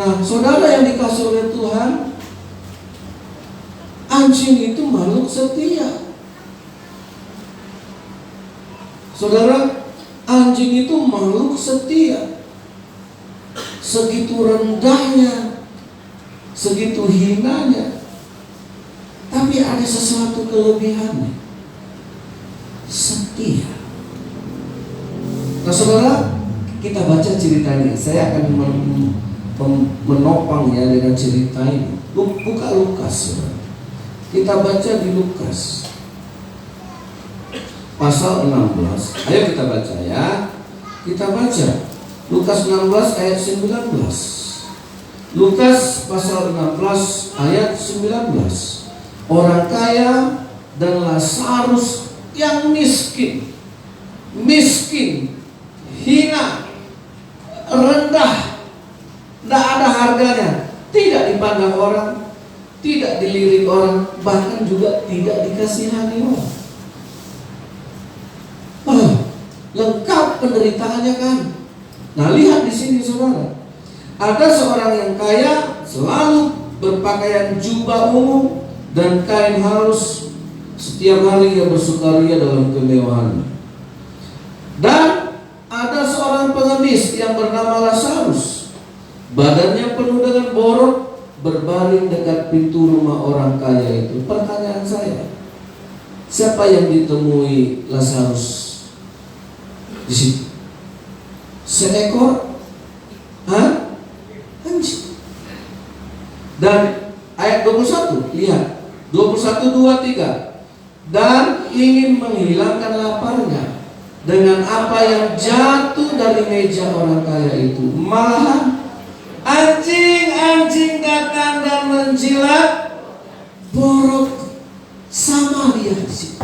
Nah, saudara yang dikasih oleh Tuhan, anjing itu makhluk setia. Saudara, anjing itu makhluk setia. Segitu rendahnya, segitu hinanya, tapi ada sesuatu kelebihannya. Setia. Nah, saudara, kita baca cerita ini. Saya akan menopang ya dengan cerita ini. Buka Lukas, saudara. Kita baca di Lukas pasal 16. Ayo kita baca ya. Kita baca Lukas 16 ayat 19. Lukas pasal 16 ayat 19. Orang kaya dan Lazarus yang miskin, hina, rendah, tidak ada harganya, tidak dipandang orang, tidak dilirik orang, bahkan juga tidak dikasihani orang. Lengkap penderitaannya kan. Nah, lihat di sini saudara, ada seorang yang kaya selalu berpakaian jubah umum dan kain halus. Setiap hari ia bersukaria dalam kemewahan. Dan ada seorang pengemis yang bernama Lazarus, badannya penuh dengan borok, berbaring dekat pintu rumah orang kaya itu. Pertanyaan saya, siapa yang ditemui Lazarus di situ? Seekor anjing. Dan ayat 21, lihat 21, 2, 3. Dan ingin menghilangkan laparnya dengan apa yang jatuh dari meja orang kaya itu. Malahan anjing-anjing datang dan menjilat borok. Sama dia di situ.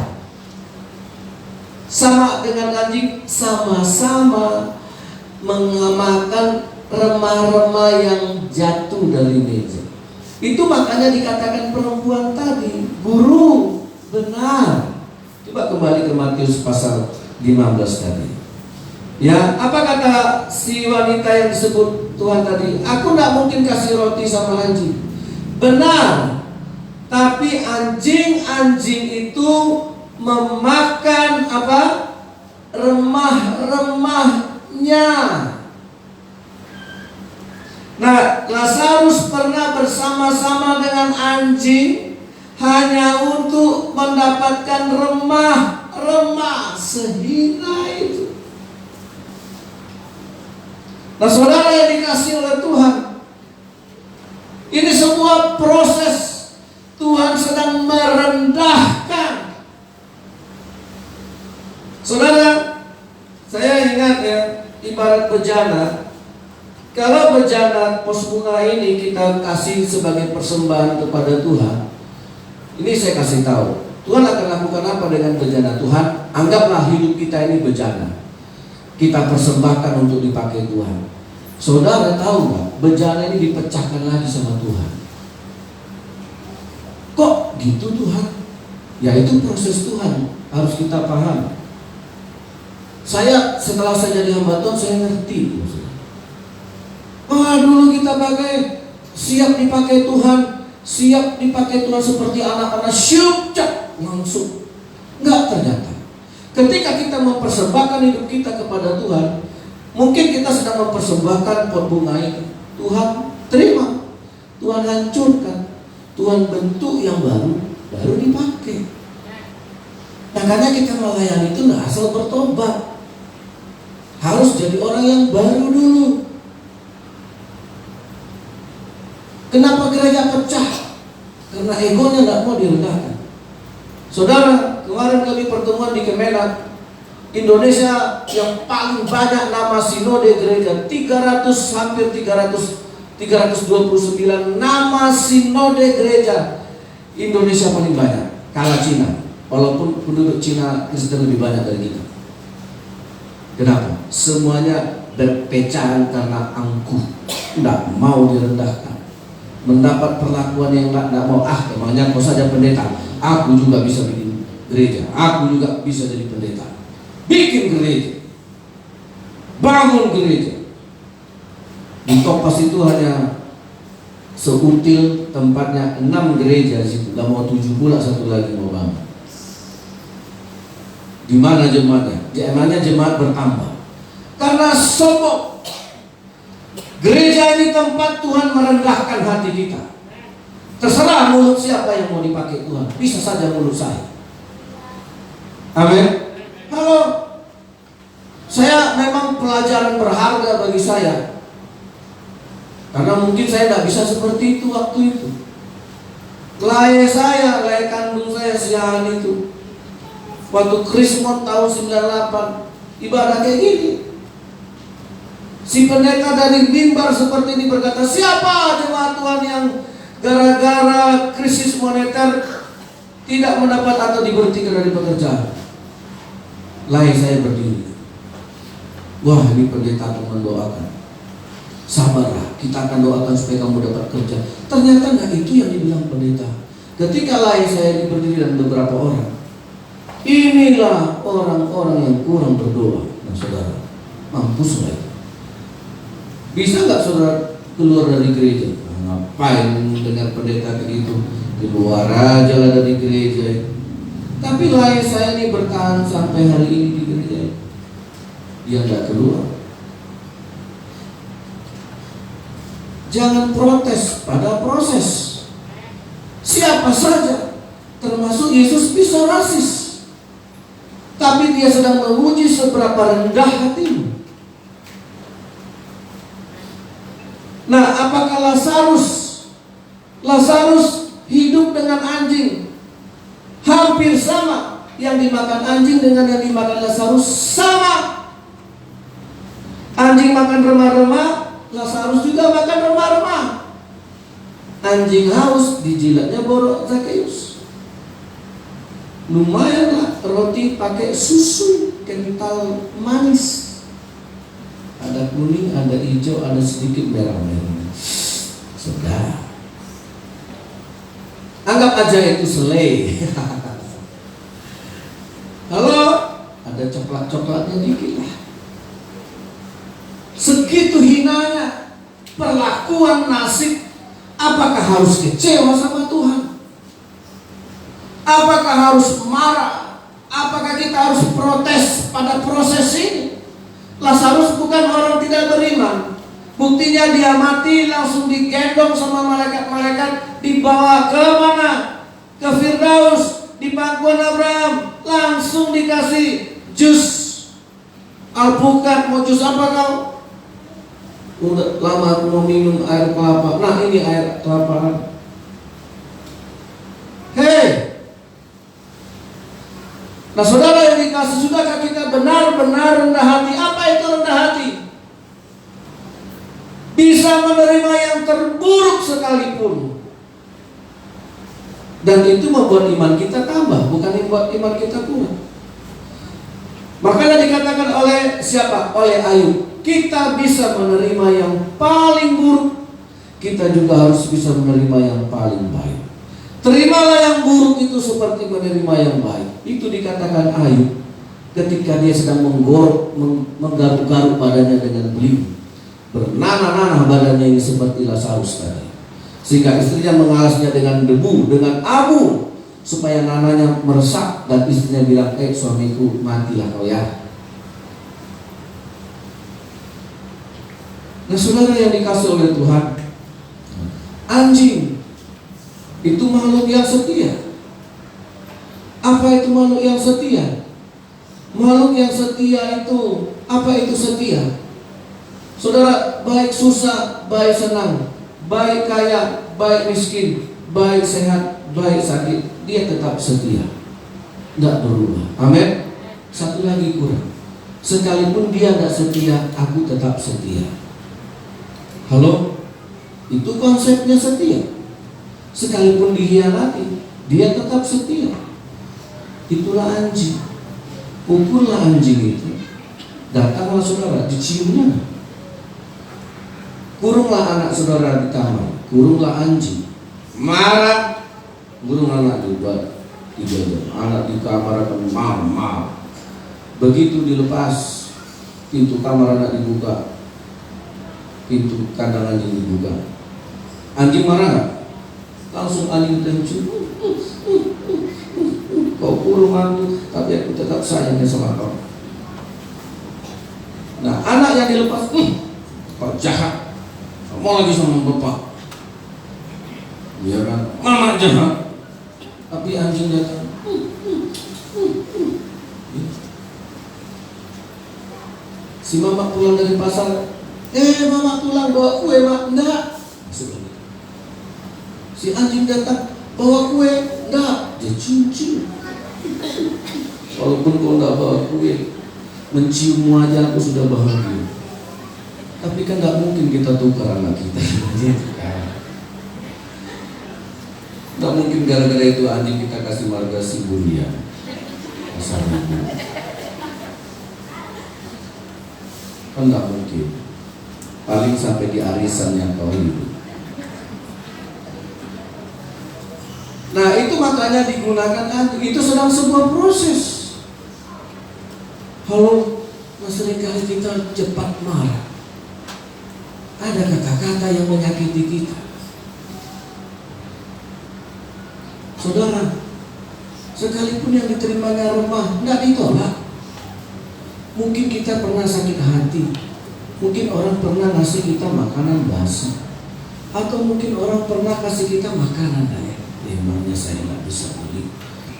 Sama dengan anjing, sama-sama mengemakan remah-remah yang jatuh dari meja. Itu makanya dikatakan perempuan tadi, guru, benar. Coba kembali ke Matius pasal 15 tadi. Ya, apa kata si wanita yang disebut Tuhan tadi? Aku tidak mungkin kasih roti sama anjing. Benar. Tapi anjing-anjing itu memakan apa? Remah-remahnya. Nah, Lazarus pernah bersama-sama dengan anjing hanya untuk mendapatkan remah-remah sehina itu. Nah, saudara yang dikasihi oleh Tuhan, ini sebuah proses. Tuhan sedang merendahkan. Saudara, saya ingat ya, ibarat bejana. Kalau bejana pos bunga ini kita kasih sebagai persembahan kepada Tuhan, ini saya kasih tahu, Tuhan akan lakukan apa dengan bejana Tuhan? Anggaplah hidup kita ini bejana, kita persembahkan untuk dipakai Tuhan. Saudara tahu nggak, bejana ini dipecahkan lagi sama Tuhan. Kok gitu Tuhan? Ya itu proses Tuhan, harus kita paham. Setelah saya jadi hamba Tuhan, saya ngerti. Dulu kita pakai, siap dipakai Tuhan, seperti anak-anak syuk, langsung. Enggak, ternyata ketika kita mempersembahkan hidup kita kepada Tuhan, mungkin kita sedang mempersembahkan pot bunga ini. Tuhan terima, Tuhan hancurkan, Tuhan bentuk yang baru dipakai. Makanya kita melayani itu nggak asal bertobat, harus jadi orang yang baru dulu. Kenapa gereja pecah? Karena egonya nggak mau direndahkan. Saudara, kemarin kami pertemuan di Kemenak, Indonesia yang paling banyak nama sinode gereja, 329 nama sinode gereja Indonesia paling banyak, kalah Cina. Walaupun penduduk Cina Kristen lebih banyak dari kita. Kenapa? Semuanya berpecahan karena angkuh, tidak mau direndahkan, mendapat perlakuan yang tidak mau. Emangnya kau saja pendeta, aku juga bisa bikin gereja, aku juga bisa jadi pendeta. Bikin gereja, bangun gereja. Di Topas itu hanya seutil tempatnya 6 gereja situ, gak mau 7 pula, satu lagi mau bangun. Di mana jemaatnya? Emangnya jemaat bertambah karena sombong. Gereja ini tempat Tuhan merendahkan hati kita. Terserah mulut siapa yang mau dipakai Tuhan, bisa saja mulut saya. Amin. Halo, saya memang pelajaran berharga bagi saya, karena mungkin saya tidak bisa seperti itu waktu itu. Lay kandung saya siang itu, waktu Krismon tahun 98, ibadah kayak gini. Si pendeta dari mimbar seperti ini berkata, siapa jemaat Tuhan yang gara-gara krisis moneter tidak mendapat atau diberhentikan dari pekerjaan? Lay saya berdiri. Wah, ini pendeta akan mendoakan. Sabarlah, kita akan doakan supaya kamu dapat kerja. Ternyata nggak itu yang dibilang pendeta. Ketika lay saya berdiri dan beberapa orang, inilah orang-orang yang kurang berdoa. Nah saudara, mampus nggak itu? Bisa nggak saudara keluar dari gereja? Nah, ngapain dengar pendeta begitu? Keluar aja lah dari gereja. Tapi lay saya ini bertahan sampai hari ini di gereja. Dia nggak keluar. Jangan protes pada proses. Siapa saja, termasuk Yesus, bisa rasis, tapi dia sedang menguji seberapa rendah hatimu. Nah, apakah Lazarus hidup dengan anjing? Hampir sama. yang dimakan anjing dengan yang dimakan Lazarus sama. Anjing makan remah-remah, Lazarus juga makan remah-remah. Anjing haus, dijilatnya borok Zakheus. Lumayanlah roti pakai susu kental manis. Ada kuning, ada hijau, ada sedikit merah-merah. Sedap. Anggap aja itu selai. Halo, ada coklat-coklatnya dikit lah. Segitu hinanya perlakuan nasib. Apakah harus kecewa sama Tuhan? Apakah harus marah? Apakah kita harus protes pada proses ini? Lazarus bukan orang tidak beriman. Buktinya dia mati langsung digendong sama malaikat-malaikat, dibawa ke mana? Ke Firdaus, di pangkuan Abraham, langsung dikasih jus alpukat. Mau jus apa kau? Udah lama aku mau minum air kelapa. Nah ini air kelapa. Hei. Nah saudara yang dikasih, sudahkah kita benar-benar rendah hati? Apa itu rendah hati? Bisa menerima yang terburuk sekalipun. Dan itu membuat iman kita tambah, bukan membuat iman kita kuat. Makanya dikatakan oleh siapa? Oleh Ayub. Kita bisa menerima yang paling buruk, kita juga harus bisa menerima yang paling baik. Terimalah yang buruk itu seperti menerima yang baik. Itu dikatakan Ayub ketika dia sedang menggaruk-garuk badannya dengan beling. Bernanah-nanah badannya ini seperti Lazarus tadi. Sehingga istrinya mengalasnya dengan debu, dengan abu, supaya nananya meresap. Dan istrinya bilang, suamiku, matilah kau ya. Nah saudara yang dikasih oleh Tuhan, anjing itu makhluk yang setia. Apa itu makhluk yang setia? Makhluk yang setia itu, apa itu setia? Saudara, baik susah, baik senang, baik kaya, baik miskin, baik sehat, baik sakit, dia tetap setia, tidak berubah. Amin. Satu lagi kurang, sekalipun dia tidak setia, aku tetap setia. Halo, itu konsepnya setia. Sekalipun dikhianati, dia tetap setia. Itulah anjing. Ukurlah anjing itu. Datanglah saudara, diciumnya. Kurunglah anak saudara di kamar, kurunglah anjing. Marah, kurung anak juga. Anak di kamar akan mama. Begitu dilepas, pintu kamar anak dibuka, pintu kandang anjing dibuka. Anjing marah gak? Langsung anjing tercium. Kau kurung aku, tapi aku tetap sayangnya sama kau. Nah anak yang dilepas, kau jahat, kau mau lagi sama bapak. Dia kan, mama jahat. Tapi anjing datang, si mama pulang dari pasar, mama pulang bawa kue, mak. Enggak. Si anjing datang bawa kue, enggak. Dia cium-cium. Walaupun kau enggak bawa kue, menciummu aja aku sudah bahagia. Tapi kan enggak mungkin kita tukar anak kita. Enggak mungkin gara-gara itu anjing kita kasih marga Sibulia. Asal ibu. Kan enggak mungkin. Paling sampai di arisan yang kau hidup. Nah itu makanya digunakan anjing. Itu sedang sebuah proses. Halo, seringkali kita cepat marah. Ada kata-kata yang menyakiti kita. Saudara, sekalipun yang diterimanya remah, tidak ditolak. Mungkin kita pernah sakit hati. Mungkin orang pernah ngasih kita makanan basi. Atau mungkin orang pernah kasih kita makanan lain. Emangnya saya nggak bisa beli,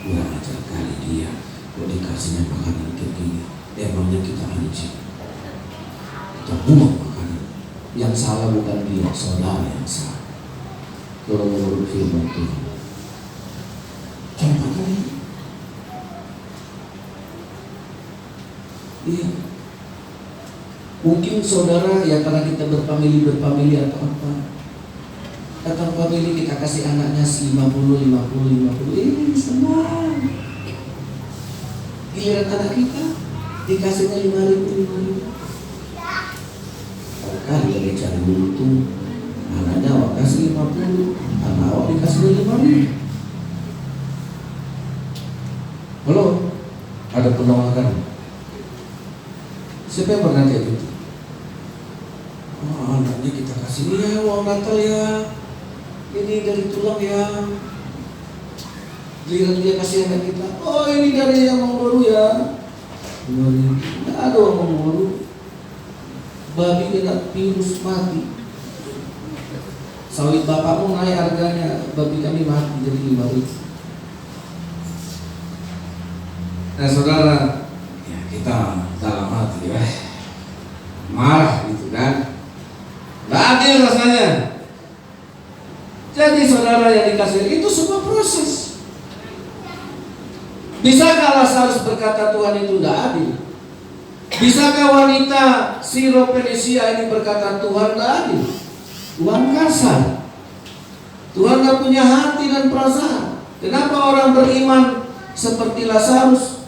kurang ajar kali dia. Kok dikasihnya makanan kayak gini? Emangnya kita anjing. Kita buang makanan. Yang salah bukan dia, saudara yang salah. Kalau menurut firman Tuhan. Contohnya, Iya. Mungkin saudara ya karena kita berfamili atau apa, datang famili kita kasih anaknya 50, ini senang. Giliran anak kita dikasihnya 5.000. Kan lagi cari untung, anaknya awak kasih 50, anak awak dikasih 5.000. Halo, ada penolakan. Siapa yang pernah kayak gitu? Oh, anaknya kita kasih ya uang Natal ya, ini dari tulang ya. Giliran dia kasih anak kita, oh ini dari yang baru ya. Nggak ada uang baru. Babi kena virus mati. Sawit bapakmu naik harganya, babi kami mati jadi 5.000. Nah saudara, ya kita dalam hati marah gitu kan. Nggak adil rasanya. Jadi saudara yang dikasih itu sebuah proses. Bisakah Lazarus berkata Tuhan itu tidak adil? Bisakah wanita Syro-Fenisia ini berkata Tuhan tidak adil? Tuhan kasar. Tuhan tidak punya hati dan perasaan. Kenapa orang beriman seperti Lazarus?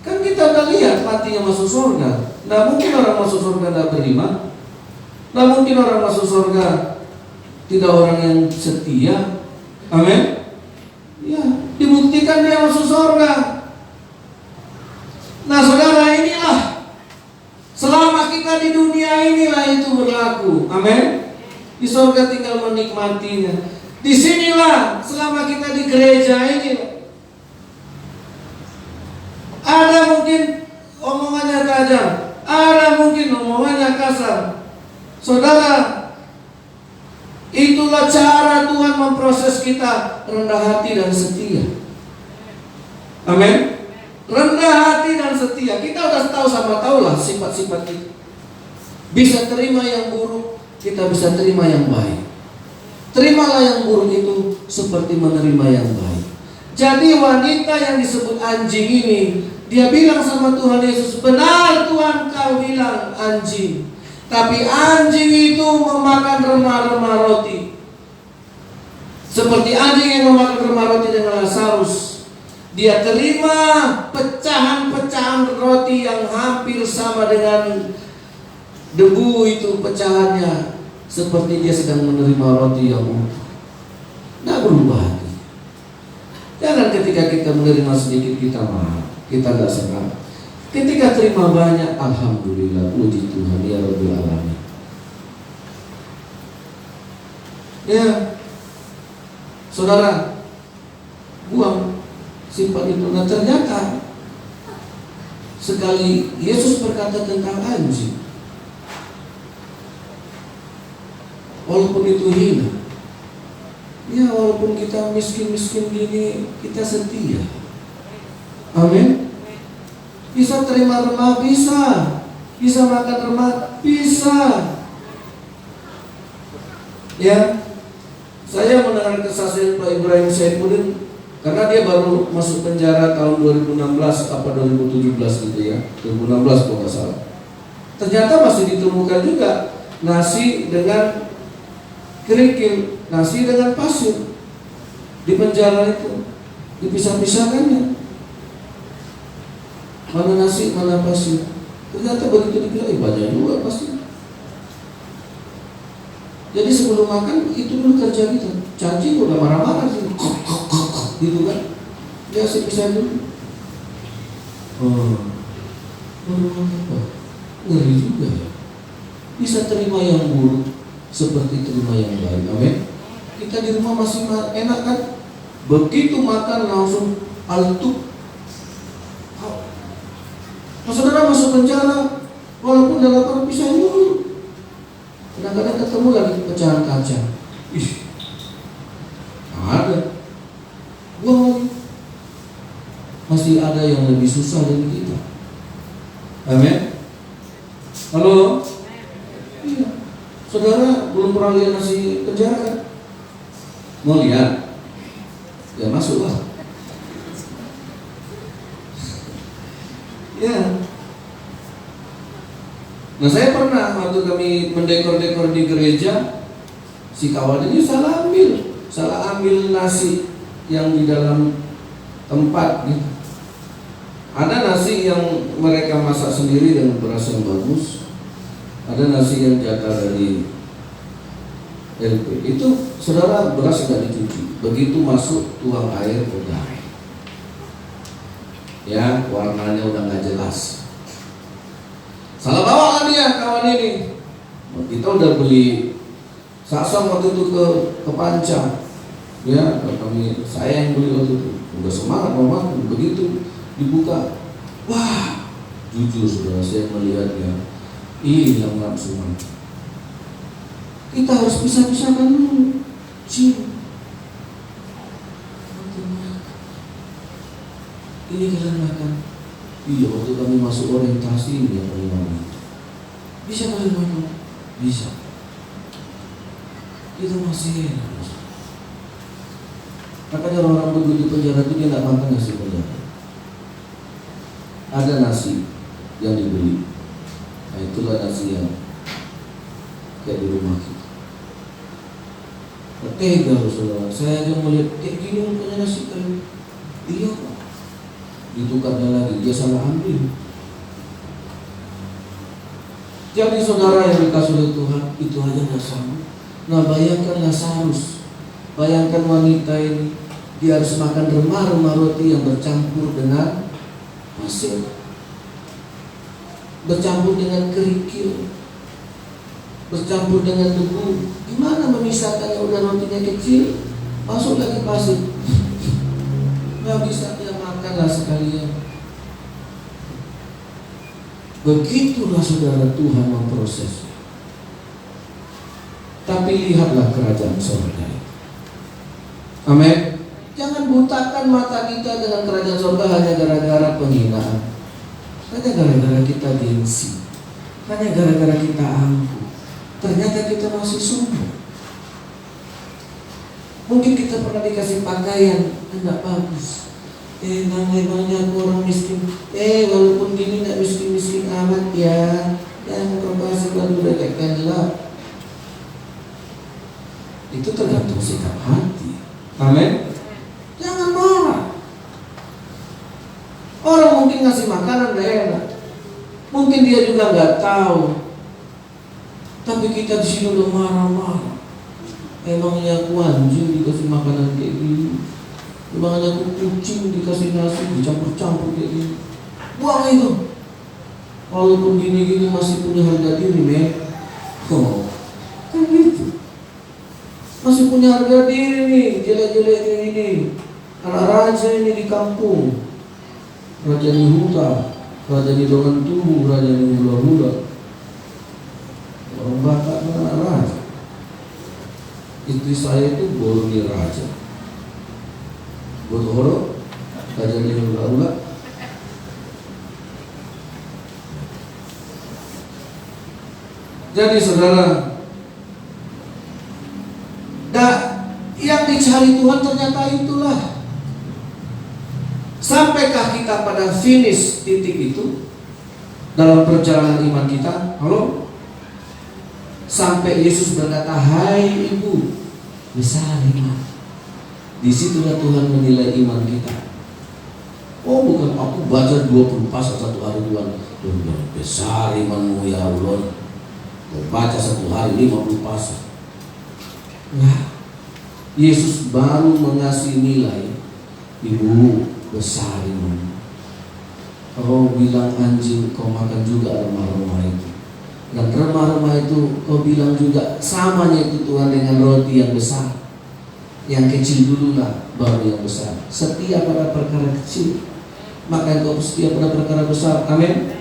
Kan kita udah lihat matinya masuk surga. Nah mungkin orang masuk surga tidak beriman. Nah mungkin orang masuk surga tidak orang yang setia. Amin. Ya, dibuktikan dia masuk surga. Nah saudara, inilah selama kita di dunia inilah itu berlaku. Amin. Di surga tinggal menikmatinya. Disinilah selama kita di gereja ini ada mungkin omongannya tajam, ada mungkin omongannya kasar. Saudara, itulah cara Tuhan memproses kita rendah hati dan setia. Amin. Rendah hati dan setia. Kita udah tahu sama tahu lah sifat-sifat kita. Bisa terima yang buruk, kita bisa terima yang baik. Terimalah yang buruk itu seperti menerima yang baik. Jadi wanita yang disebut anjing ini, dia bilang sama Tuhan Yesus, benar Tuhan kau bilang anjing. Tapi anjing itu memakan remah-remah roti. Seperti anjing yang memakan remah roti dengan Lazarus. Dia terima pecahan-pecahan roti yang hampir sama dengan debu itu pecahannya. Seperti dia sedang menerima roti yang utuh. Tidak berubah hati. Jangan ketika kita menerima sedikit kita marah, kita tidak senang. Ketika terima banyak, alhamdulillah, puji Tuhan ya Rabbil Alamin. Ya, saudara, buang sifat itu. Nah ternyata sekali Yesus berkata tentang anjing, walaupun itu hina, ya walaupun kita miskin-miskin gini, kita setia. Amin. Bisa terima remah, bisa makan remah, bisa. Ya, saya mendengar kesaksian Pak Ibrahim Saifuddin karena dia baru masuk penjara tahun 2016 apa 2017 gitu ya, 2016 kalau nggak salah. Ternyata masih ditemukan juga nasi dengan kerikil, nasi dengan pasir di penjara itu, dipisah-pisahkannya. Mana nasi, mana pasir. Ternyata begitu dibilang, banyak juga pasti. Jadi sebelum makan itu dulu kerja kita. Cacing udah marah-marah sih, gitu kan? Dia pisah dulu. Apa? Ngeri juga ya. Bisa terima yang buruk seperti terima yang baik. Amin. Kita di rumah masih enak kan? Begitu makan langsung altuk. Nah, saudara masuk penjara, walaupun dalam lapar pisah dulu. Kadang-kadang ketemu lagi pecahan kaca. Ih, ada. Wah, masih ada yang lebih susah dari kita. Amin. Halo. Iya. Saudara belum pernah lihat nasi penjara kan? Mau lihat? Ya masuklah. Ya, Nah saya pernah waktu kami mendekor-dekor di gereja, si kawan ini salah ambil nasi yang di dalam tempat gitu. Ada nasi yang mereka masak sendiri dengan beras yang bagus, ada nasi yang jatah dari LP. Itu saudara beras tidak dicuci, begitu masuk tuang air udah, ya warnanya udah nggak jelas. Salah bawa kan dia kawan ini. Kita udah beli saksang waktu itu ke Panca, ya saya yang beli waktu itu. Udah semangat mau makan, begitu dibuka, wah, jujur saudara saya melihatnya hilang langsung. Kita harus pisah-pisahkan dulu. Ini kalian makan. Iya, waktu kami masuk orientasi ini ya kalian. Bisa kalian makan? Bisa. Itu masih enak. Makanya orang begitu penjara itu dia tidak makan nasi penjara. Ada nasi yang dibeli. Nah itulah nasi yang kayak di rumah kita. Tega saudara, saya aja melihat gini rupanya nasi kalian. Iya Pak. Ditukarnya lagi, dia salah ambil. Jadi saudara yang dikasih oleh Tuhan, itu aja tidak sanggup. Nah bayangkan Lazarus, bayangkan wanita ini, dia harus makan remah-remah roti yang bercampur dengan pasir, bercampur dengan kerikil, bercampur dengan debu. Gimana memisahkannya? Udah rotinya kecil, masuk lagi pasir, nggak bisa dia makanlah sekalian. Begitulah saudara Tuhan memproses. Tapi lihatlah kerajaan surga. Amin. Jangan butakan mata kita dengan kerajaan surga hanya gara-gara penghinaan, hanya gara-gara kita gengsi, hanya gara-gara kita angkuh. Ternyata kita masih sombong. Mungkin kita pernah dikasih pakaian tidak bagus. Namanya aku orang miskin. Walaupun gini tidak miskin-miskin amat ya. Yang berbahasa baru dekatkanlah. Itu tergantung sikap hati. Amin. Jangan marah. Orang mungkin ngasih makanan gak enak, mungkin dia juga nggak tahu. Tapi kita di sini udah marah-marah. Emangnya aku anjing dikasih makanan kayak gini? Emangnya aku kucing dikasih nasi dicampur-campur kayak gini? Buang itu. Walaupun gini-gini masih punya harga diri, men. Kan gitu. Masih punya harga diri nih, jelek-jelek kayak gini. Anak raja ini di kampung, raja di hutan, raja di dongan tubuh, raja di hula-hula. Orang Batak kan anak raja. Istri saya itu boroni raja. Bodoh, raja di hula-hula. Jadi saudara, yang dicari Tuhan ternyata itulah. Sampaikah kita pada finish titik itu dalam perjalanan iman kita? Halo? Sampai Yesus berkata, hai ibu, besar iman. Disitulah Tuhan menilai iman kita. Oh bukan aku baca 20 pasal satu hari Tuhan, besar imanmu ya Allah. Kau baca satu hari 50 pasal. Nah, Yesus baru mengasih nilai, ibu besar iman. Kau bilang anjing, kau makan juga remah-remah itu. Dan remah-remah itu kau bilang juga samanya itu Tuhan dengan roti yang besar. Yang kecil dululah baru yang besar. Setia pada perkara kecil, maka kau setia pada perkara besar. Amin.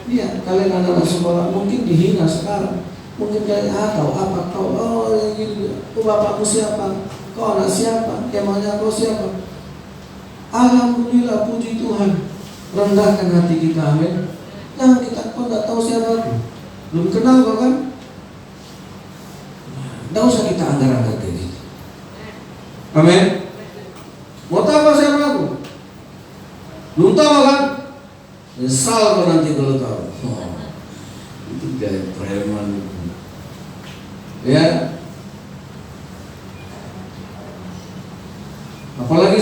Iya, kalian anak-anak sekolah mungkin dihina sekarang. Mungkin kalian tahu apa kau? Oh ini, bapakmu siapa? Kau anak siapa? Emangnya kau siapa? Alhamdulillah, puji Tuhan. Rendahkan hati kita, amin. Jangan kita, kau tidak tahu siapa aku, belum kenal kau kan? Tidak usah kita anggar-anggar kayak gitu. Amin. Mau tahu siapa aku? Belum tahu kan? Nyesal kau nanti kalau tahu. Itu gaya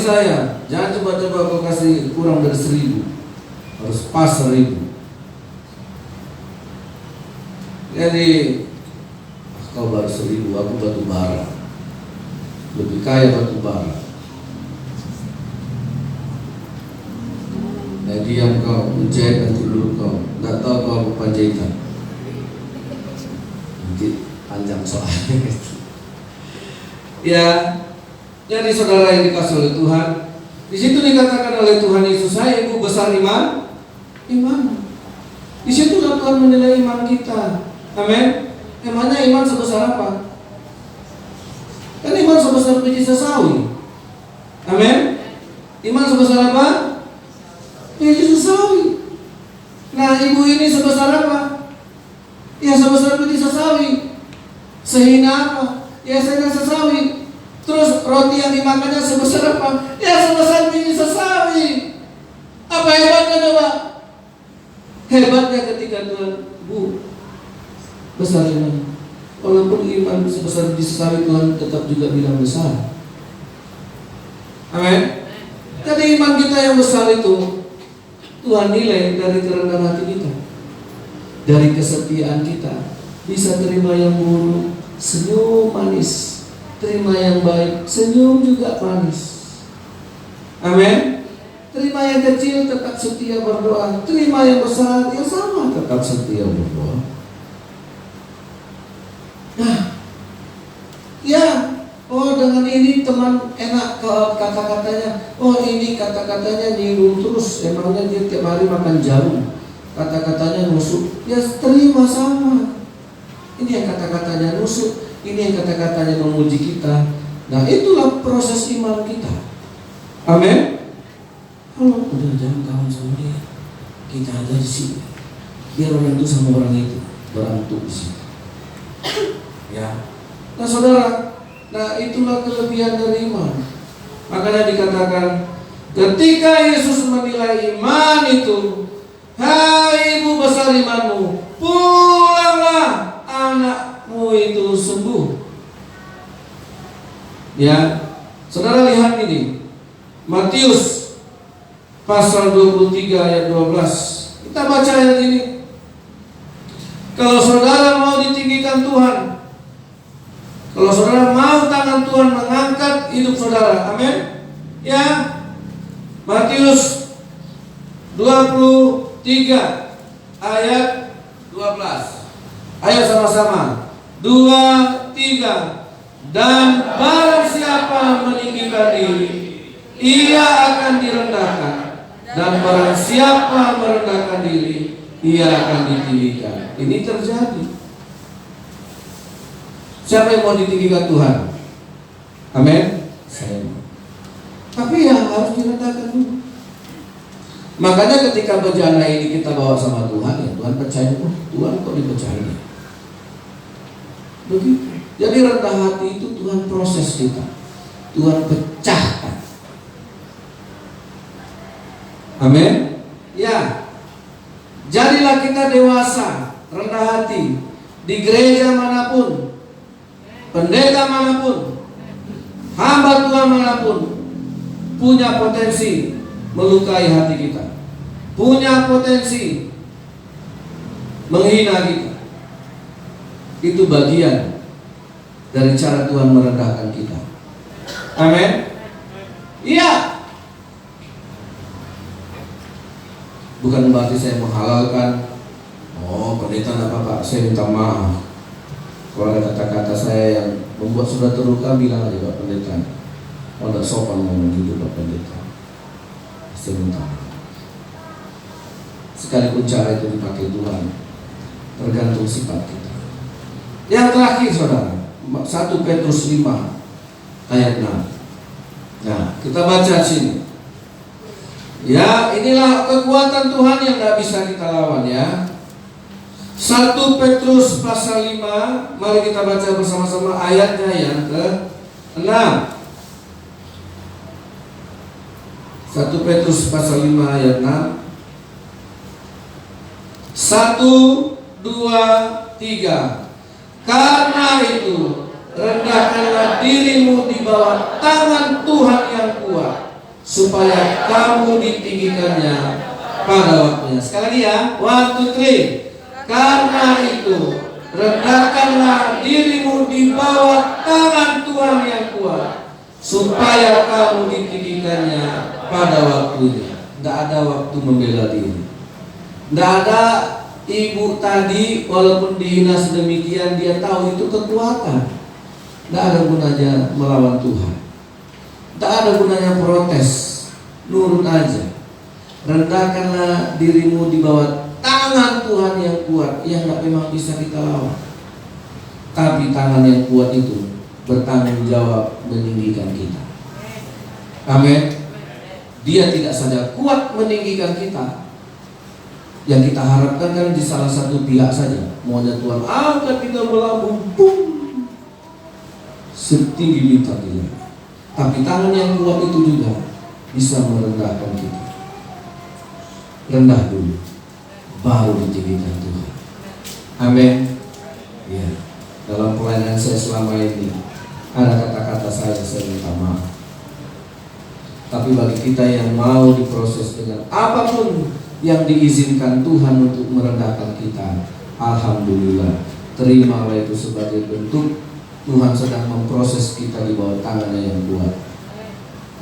saya, jangan coba-coba kau kasih kurang dari 1.000, harus pas 1.000. Jadi kau baru 1.000, aku batu bara, lebih kaya batu bara. Nah diam kau, menjahit nanti dulu kau, nggak tahu kau apa panjaitan. Nanti panjang soalnya. Ya, jadi saudara yang dikasih oleh Tuhan, di situ dikatakan oleh Tuhan Yesus, "Hai ibu besar iman." Di situ Tuhan menilai iman kita. Amin. Emangnya iman sebesar apa? Kan iman sebesar biji sesawi. Amin. Iman sebesar apa? Biji sesawi. Nah, ibu ini sebesar apa? Ya sebesar biji sesawi. Sehina apa? Ya sehina sesawi. Terus roti yang dimakannya sebesar apa? Ya sebesar biji sesawi. Apa hebatnya coba? Hebatnya ketika Tuhan, Bu, besar iman. Walaupun iman sebesar biji sesawi, Tuhan tetap juga bilang besar. Amin. Jadi iman kita yang besar itu Tuhan nilai dari kerendahan hati kita, dari kesetiaan kita. Bisa terima yang buruk, senyum manis. Terima yang baik, senyum juga manis. Amin. Terima yang kecil, tetap setia berdoa. Terima yang besar, ya sama, tetap setia berdoa. Nah, ya, oh dengan ini teman enak kata-katanya. Oh ini kata-katanya nyinggung terus. Emangnya dia tiap hari makan jarum. Kata-katanya nusuk. Ya terima sama. Ini yang kata-katanya nusuk. Ini yang kata-katanya memuji kita. Nah itulah proses iman kita. Amin. Oh udah jangan kawan sama dia. Kita ada di sini. Biar orang itu sama orang itu berantuk di sini. Ya. Nah saudara, nah itulah kelebihan dari iman. Makanya dikatakan ketika Yesus menilai iman itu, "Hai ibu besar imanmu, pulanglah, anakmu itu sembuh." Ya, saudara lihat ini Matius pasal 23 ayat 12. Kita baca ayat ini. Kalau saudara mau ditinggikan Tuhan, kalau saudara mau tangan Tuhan mengangkat hidup saudara, amin. Ya, Matius 23 ayat 12. Ayo sama-sama. 2, 3. Dan barang siapa meninggikan diri, ia akan direndahkan. Dan barang siapa merendahkan diri, ia akan ditinggikan. Ini terjadi. Siapa yang mau ditinggikan Tuhan? Amin. Saya. Tapi ya harus direndahkan dulu. Makanya ketika bejana ini kita bawa sama Tuhan, ya Tuhan percaya. Oh, Tuhan kok dipercaya? Begitu. Jadi rendah hati itu Tuhan proses kita. Tuhan pecahkan. Amin. Ya. Jadilah kita dewasa, rendah hati di gereja manapun, pendeta manapun, hamba Tuhan manapun, punya potensi melukai hati kita, punya potensi menghina kita. Itu bagian dari cara Tuhan merendahkan kita. Amin. Iya. Bukan berarti saya menghalalkan. Oh pendeta tidak apa-apa, saya minta maaf kalau ada kata-kata saya yang membuat saudara terluka, bilang aja Pak Pendeta. Oh tidak sopan ngomong gitu Pak Pendeta, saya minta maaf. Sekalipun cara itu dipakai Tuhan, tergantung sifat kita. Yang terakhir saudara, 1 Petrus 5 ayat 6. Nah kita baca sini. Ya, inilah kekuatan Tuhan yang tidak bisa kita lawan ya. 1 Petrus pasal 5, mari kita baca bersama-sama ayatnya yang ke-6. 1 Petrus pasal 5 ayat 6. 1, 2, 3. Karena itu rendahkanlah dirimu di bawah tangan Tuhan yang kuat, supaya kamu ditinggikannya pada waktunya. Sekali lagi ya, 1, 2, 3. Karena itu rendahkanlah dirimu di bawah tangan Tuhan yang kuat, supaya kamu ditinggikannya pada waktunya. Tidak ada waktu membela diri. Tidak ada ibu tadi walaupun dihina sedemikian, dia tahu itu kekuatan. Tidak ada gunanya melawan Tuhan. Tidak ada gunanya protes. Nurut aja. Rendahkanlah dirimu di bawah tangan Tuhan yang kuat, yang tidak memang bisa kita lawan. Tapi tangan yang kuat itu bertanggung jawab meninggikan kita. Amin. Dia tidak saja kuat meninggikan kita. Yang kita harapkan kan di salah satu pihak saja. Maunya Tuhan angkat kita melambung, boom, setinggi bintang dia. Tapi tangan yang kuat itu juga bisa merendahkan kita. Rendah dulu, baru ditinggikan Tuhan. Amin. Ya. Dalam pelayanan saya selama ini ada kata-kata saya minta maaf. Tapi bagi kita yang mau diproses dengan apapun yang diizinkan Tuhan untuk merendahkan kita, alhamdulillah, terimalah itu sebagai bentuk Tuhan sedang memproses kita di bawah tangannya yang kuat.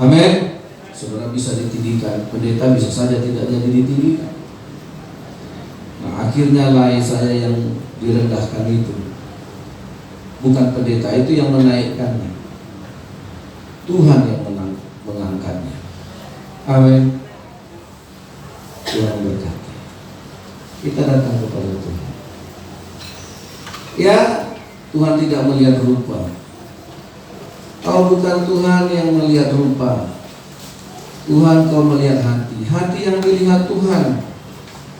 Amin. Saudara bisa ditinggikan, pendeta bisa saja tidak jadi ditinggikan. Nah, akhirnya lah saya yang direndahkan itu, bukan pendeta itu yang menaikkannya, Tuhan yang mengangkatnya. Amin. Tuhan berkati. Kita datang kepada Tuhan. Ya, Tuhan tidak melihat rupa. Kau bukan Tuhan yang melihat rupa. Tuhan, kau melihat hati. Hati yang dilihat Tuhan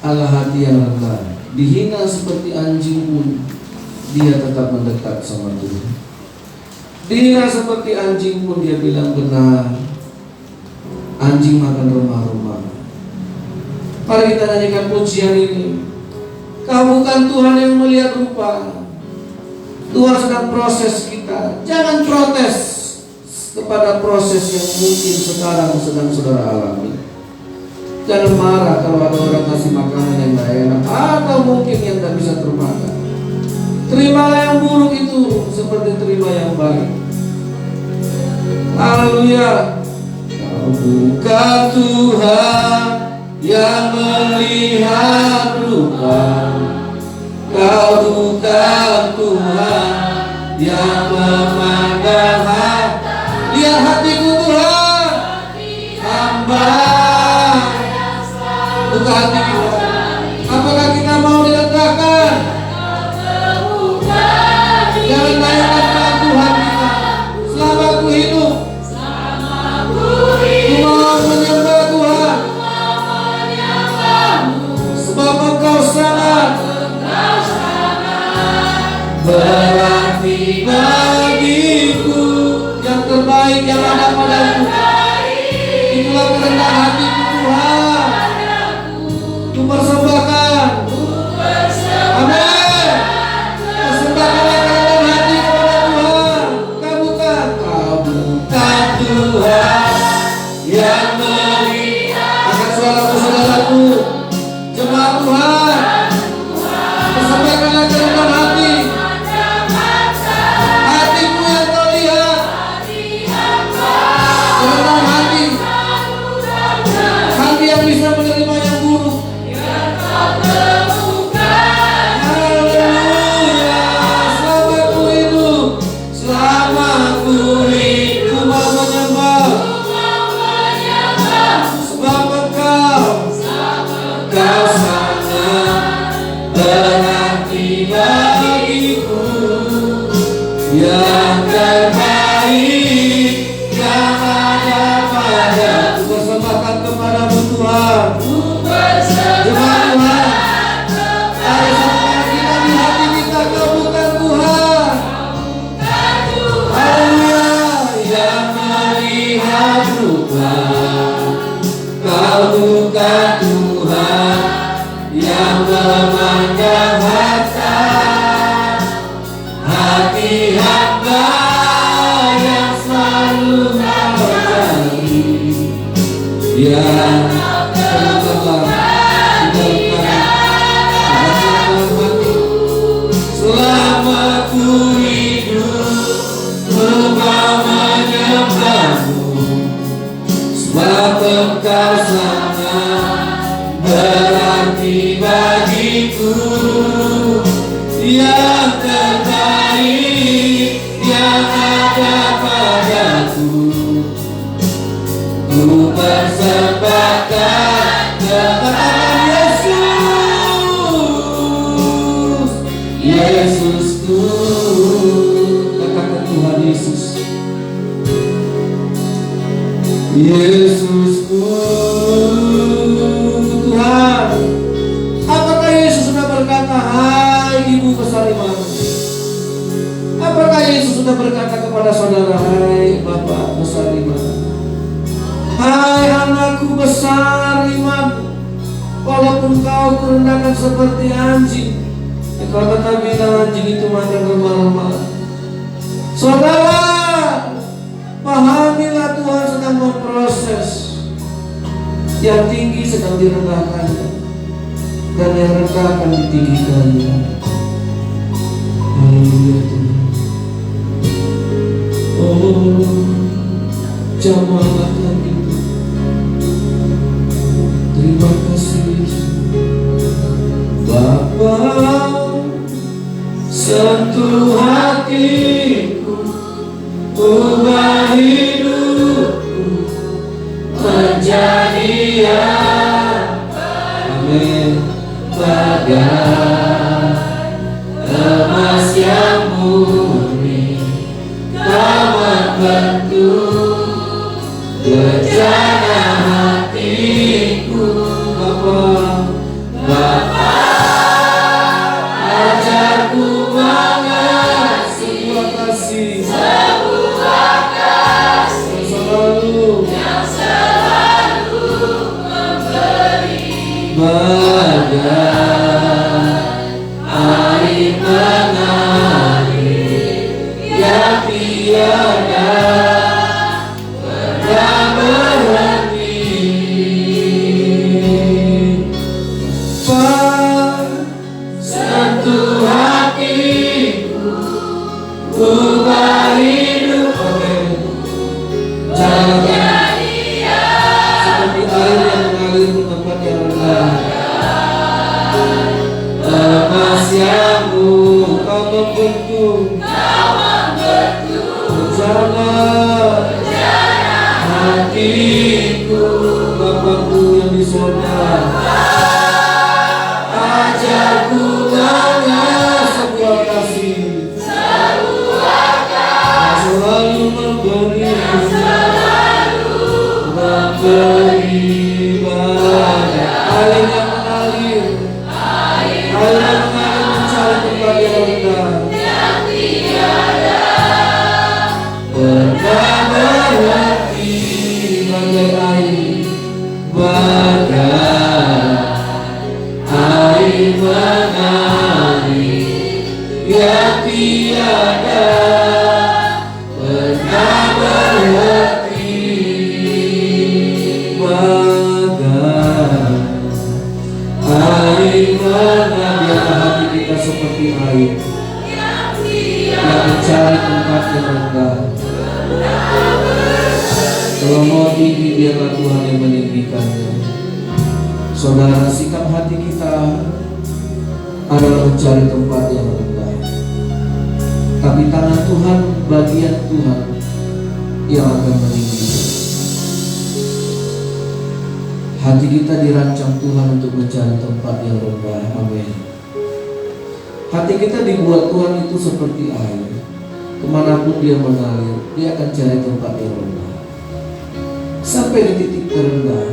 adalah hati yang rendah. Dihina seperti anjing pun dia tetap mendekat sama Tuhan. Dihina seperti anjing pun dia bilang benar. Anjing makan rumah-rumah. Mari kita nyanyikan pujian ini. Kau bukan Tuhan yang melihat rupa. Tuhan sedang proses kita. Jangan protes kepada proses yang mungkin sekarang sedang saudara alami. Jangan marah kalau ada orang kasih makanan yang gak enak, atau mungkin yang tak bisa termakan. Terimalah yang buruk itu seperti terima yang baik. Haleluya. Kau bukan Tuhan yang melihat rupa. Kau bukan Tuhan yang memandang hati. Lihat hatiku Tuhan, hamba. Buka hati kita. Apakah kita mau direndahkan? Jangan tanyakan Tuhan kita. Selama aku hidup, aku mau menyembah Tuhan. Sebab Engkau sangat berarti bagiku. Yang terbaik yang ada padaku, itulah kerendahan hatiku Tuhan. Ku persembahkan. Amin. Persembahkanlah kerendahan hati kepada Tuhan. Kau bukan Tuhan yang melihat. Angkat suaramu saudaraku, jemaat Tuhan. Persembahkanlah kerendahan hati. Hatimu yang kau lihat. Kerendahan hati. Hati yang bisa menerima yang buruk. Haleluya. Selama ku hidup, selama ku hidup, mau menyembah. Sebab Engkau sangat berarti bagiku. Yang terbaik yang ada padaku, persembahkan kepadamu Tuhan. Jemaat Tuhan, ada satu kita di hati kita, kau bukan Tuhan. Haleluya. Yang melihat rupa, kau bukan Tuhan yang memandang hati hamba. yang terbaik yang ada padaku. Ku persembahkan kepada Yesus, Yesusku. Katakan Tuhan Yesus, Yesusku. Tuhan, apakah Yesus sudah berkata, hai ibu besar iman? Apakah Yesus sudah berkata kepada saudara, hai bapak besar iman? Hai anakku besar iman, walaupun kau kurendahkan seperti anjing, kalau kata bilang anjing itu makan remah-remah. Saudara, pahamilah Tuhan sedang memproses. Yang tinggi sedang direndahkannya, dan yang rendah akan ditinggikannya. Haleluya Tuhan. Oh, jamaah kami, terima kasih Bapa, sentuh hatiku, ubah hidupku menjadi amin, bagai emas yang murni, kau membentuk rencana hatiku. Bapa, ajarku mengasihi sebuah kasih yang selalu memberi, bagai air mengalir yang tiada pernah berhenti. Sentuh hatiku, ubah hidupku, jadi seperti air yang mengalir ke tempat yang rendah. Emas yang kau membentuk rencana hatiku. Bapakku yang di surga, ajarku banyak sebuah kasih yang selalu memberi, bagai air yang mengalir, mencari tempat yang rendah, pernah berhenti, bagai air mengalir yang tiada pernah berhenti, bagai air mengalir. Hati kita seperti air yang mencari tempat yang rendah. Kalau mau tinggi, biarlah Tuhan yang meninggikannya. Saudara, sikap hati kita adalah mencari tempat yang rendah, tapi tangan Tuhan, bagian Tuhan yang akan meninggikan. Hati kita dirancang Tuhan untuk mencari tempat yang rendah. Amin. Hati kita dibuat Tuhan itu seperti air. Kemanapun dia mengalir, dia akan cari tempat yang rendah. Sampai di titik terendah,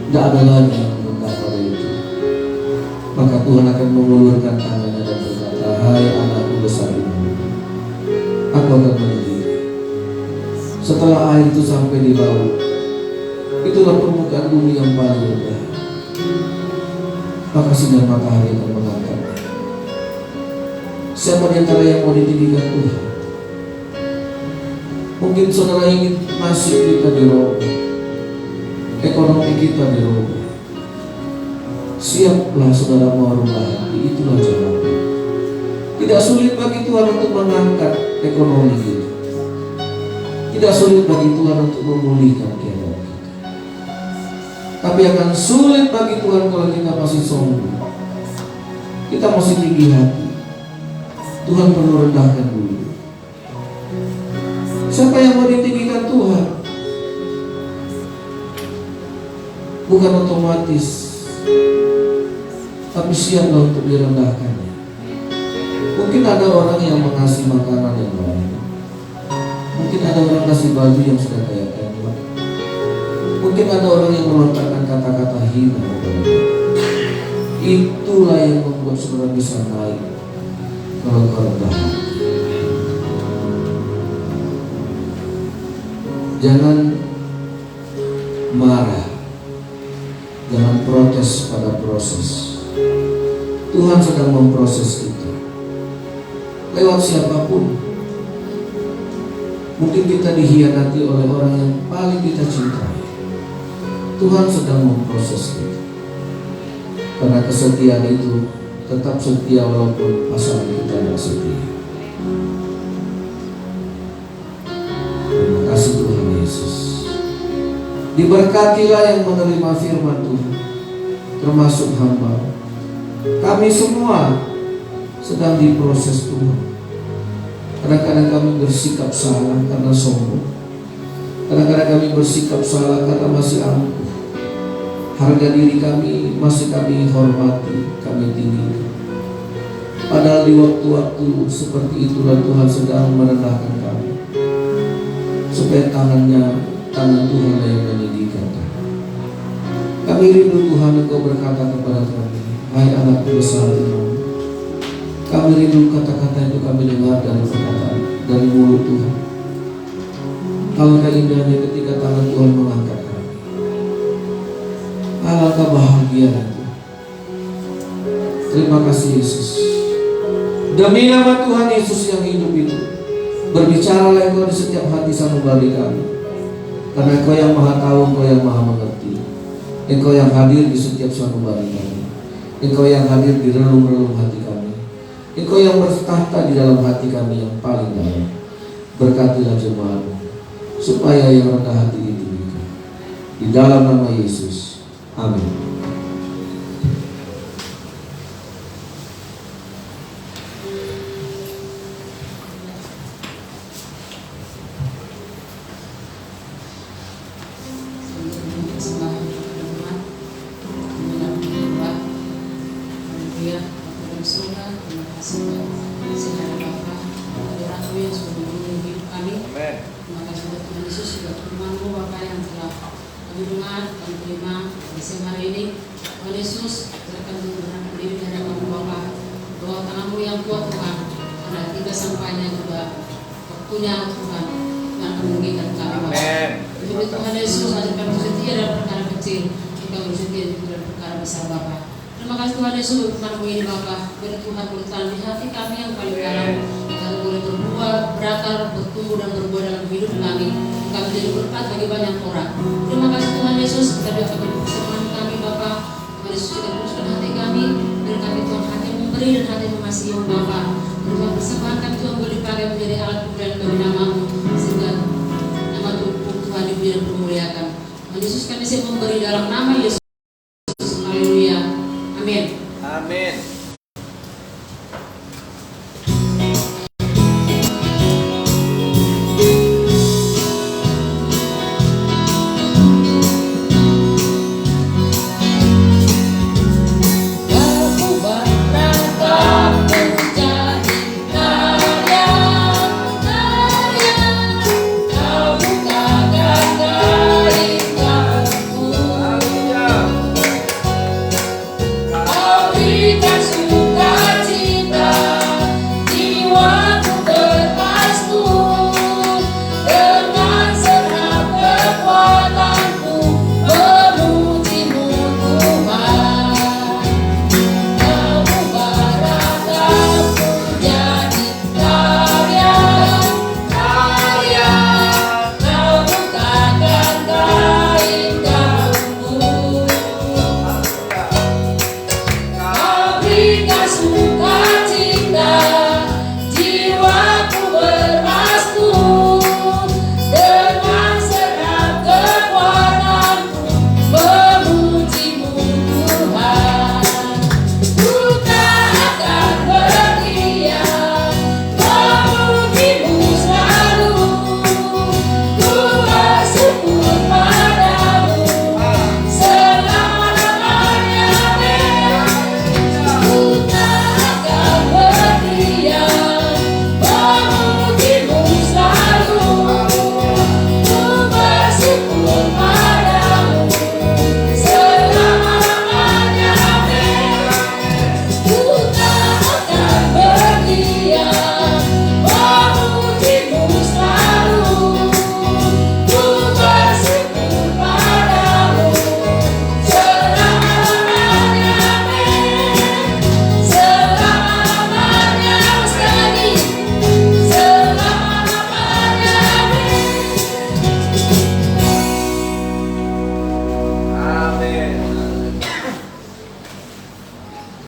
tidak ada lagi yang rendah pada itu. Maka Tuhan akan mengulurkan tangannya dan berkata, hai anakku besar ini, aku akan mendidik. Setelah air itu sampai di laut, itulah permukaan bumi yang paling rendah. Maka sinar matahari akan mengangkat. Siapa di antara yang mau ditinggikan Tuhan? Mungkin saudara ingin nasib kita dirubah, ekonomi kita dirubah. Siaplah saudara mau rubah hati, itulah jawaban. Tidak sulit bagi Tuhan untuk mengangkat ekonomi kita. Tidak sulit bagi Tuhan untuk memulihkan keadaan kita. Tapi akan sulit bagi Tuhan kalau kita masih sombong, kita masih tinggi hati, Tuhan perlu rendahkan dulu. Siapa yang mau ditinggikan Tuhan? Bukan otomatis, tapi siaplah untuk direndahkannya. Mungkin ada orang yang mengasih makanan yang baik. Mungkin ada orang kasih baju yang sudah kayak tembak. Mungkin ada orang yang melontarkan kata-kata hina kepada kita. Itulah yang membuat saudara bisa naik kalau kau rendah hati. Jangan marah, jangan protes pada proses. Tuhan sedang memproses kita lewat siapapun. Mungkin kita dihianati oleh orang yang paling kita cintai. Tuhan sedang memproses kita. Karena kesetiaan itu tetap setia walaupun pasangan kita tidak setia. Terima kasih Tuhan Yesus. Diberkatilah yang menerima firman Tuhan, termasuk hamba. Kami semua sedang diproses Tuhan. Kadang-kadang kami bersikap salah karena sombong. Kadang-kadang kami bersikap salah karena masih angkuh. Harga diri kami masih kami hormati, kami tinggikan. Padahal di waktu-waktu seperti itulah Tuhan sedang merendahkan kami, supaya tangan Tuhan yang meninggikan kami. Kami rindu Tuhan Engkau berkata kepada kami, hai anak besar iman. Kami rindu kata-kata itu kami dengar dari perkataan, dari mulut Tuhan. Alangkah indahnya ketika tangan Tuhan mengangkat kami. Alangkah bahagia itu. Terima kasih Yesus. Demi nama Tuhan Yesus yang hidup itu, berbicaralah Engkau di setiap hati sanubari kami. Karena Engkau yang maha tahu, Engkau yang maha mengerti. Engkau yang hadir di setiap sanubari kami. Engkau yang hadir di relung-relung hati kami. Engkau yang bertahta di dalam hati kami yang paling dalam. Berkatilah jemaat-Mu, supaya yang rendah hati ditinggikan. Di dalam nama Yesus. Amin. Yesus kami memberi dalam nama Yesus.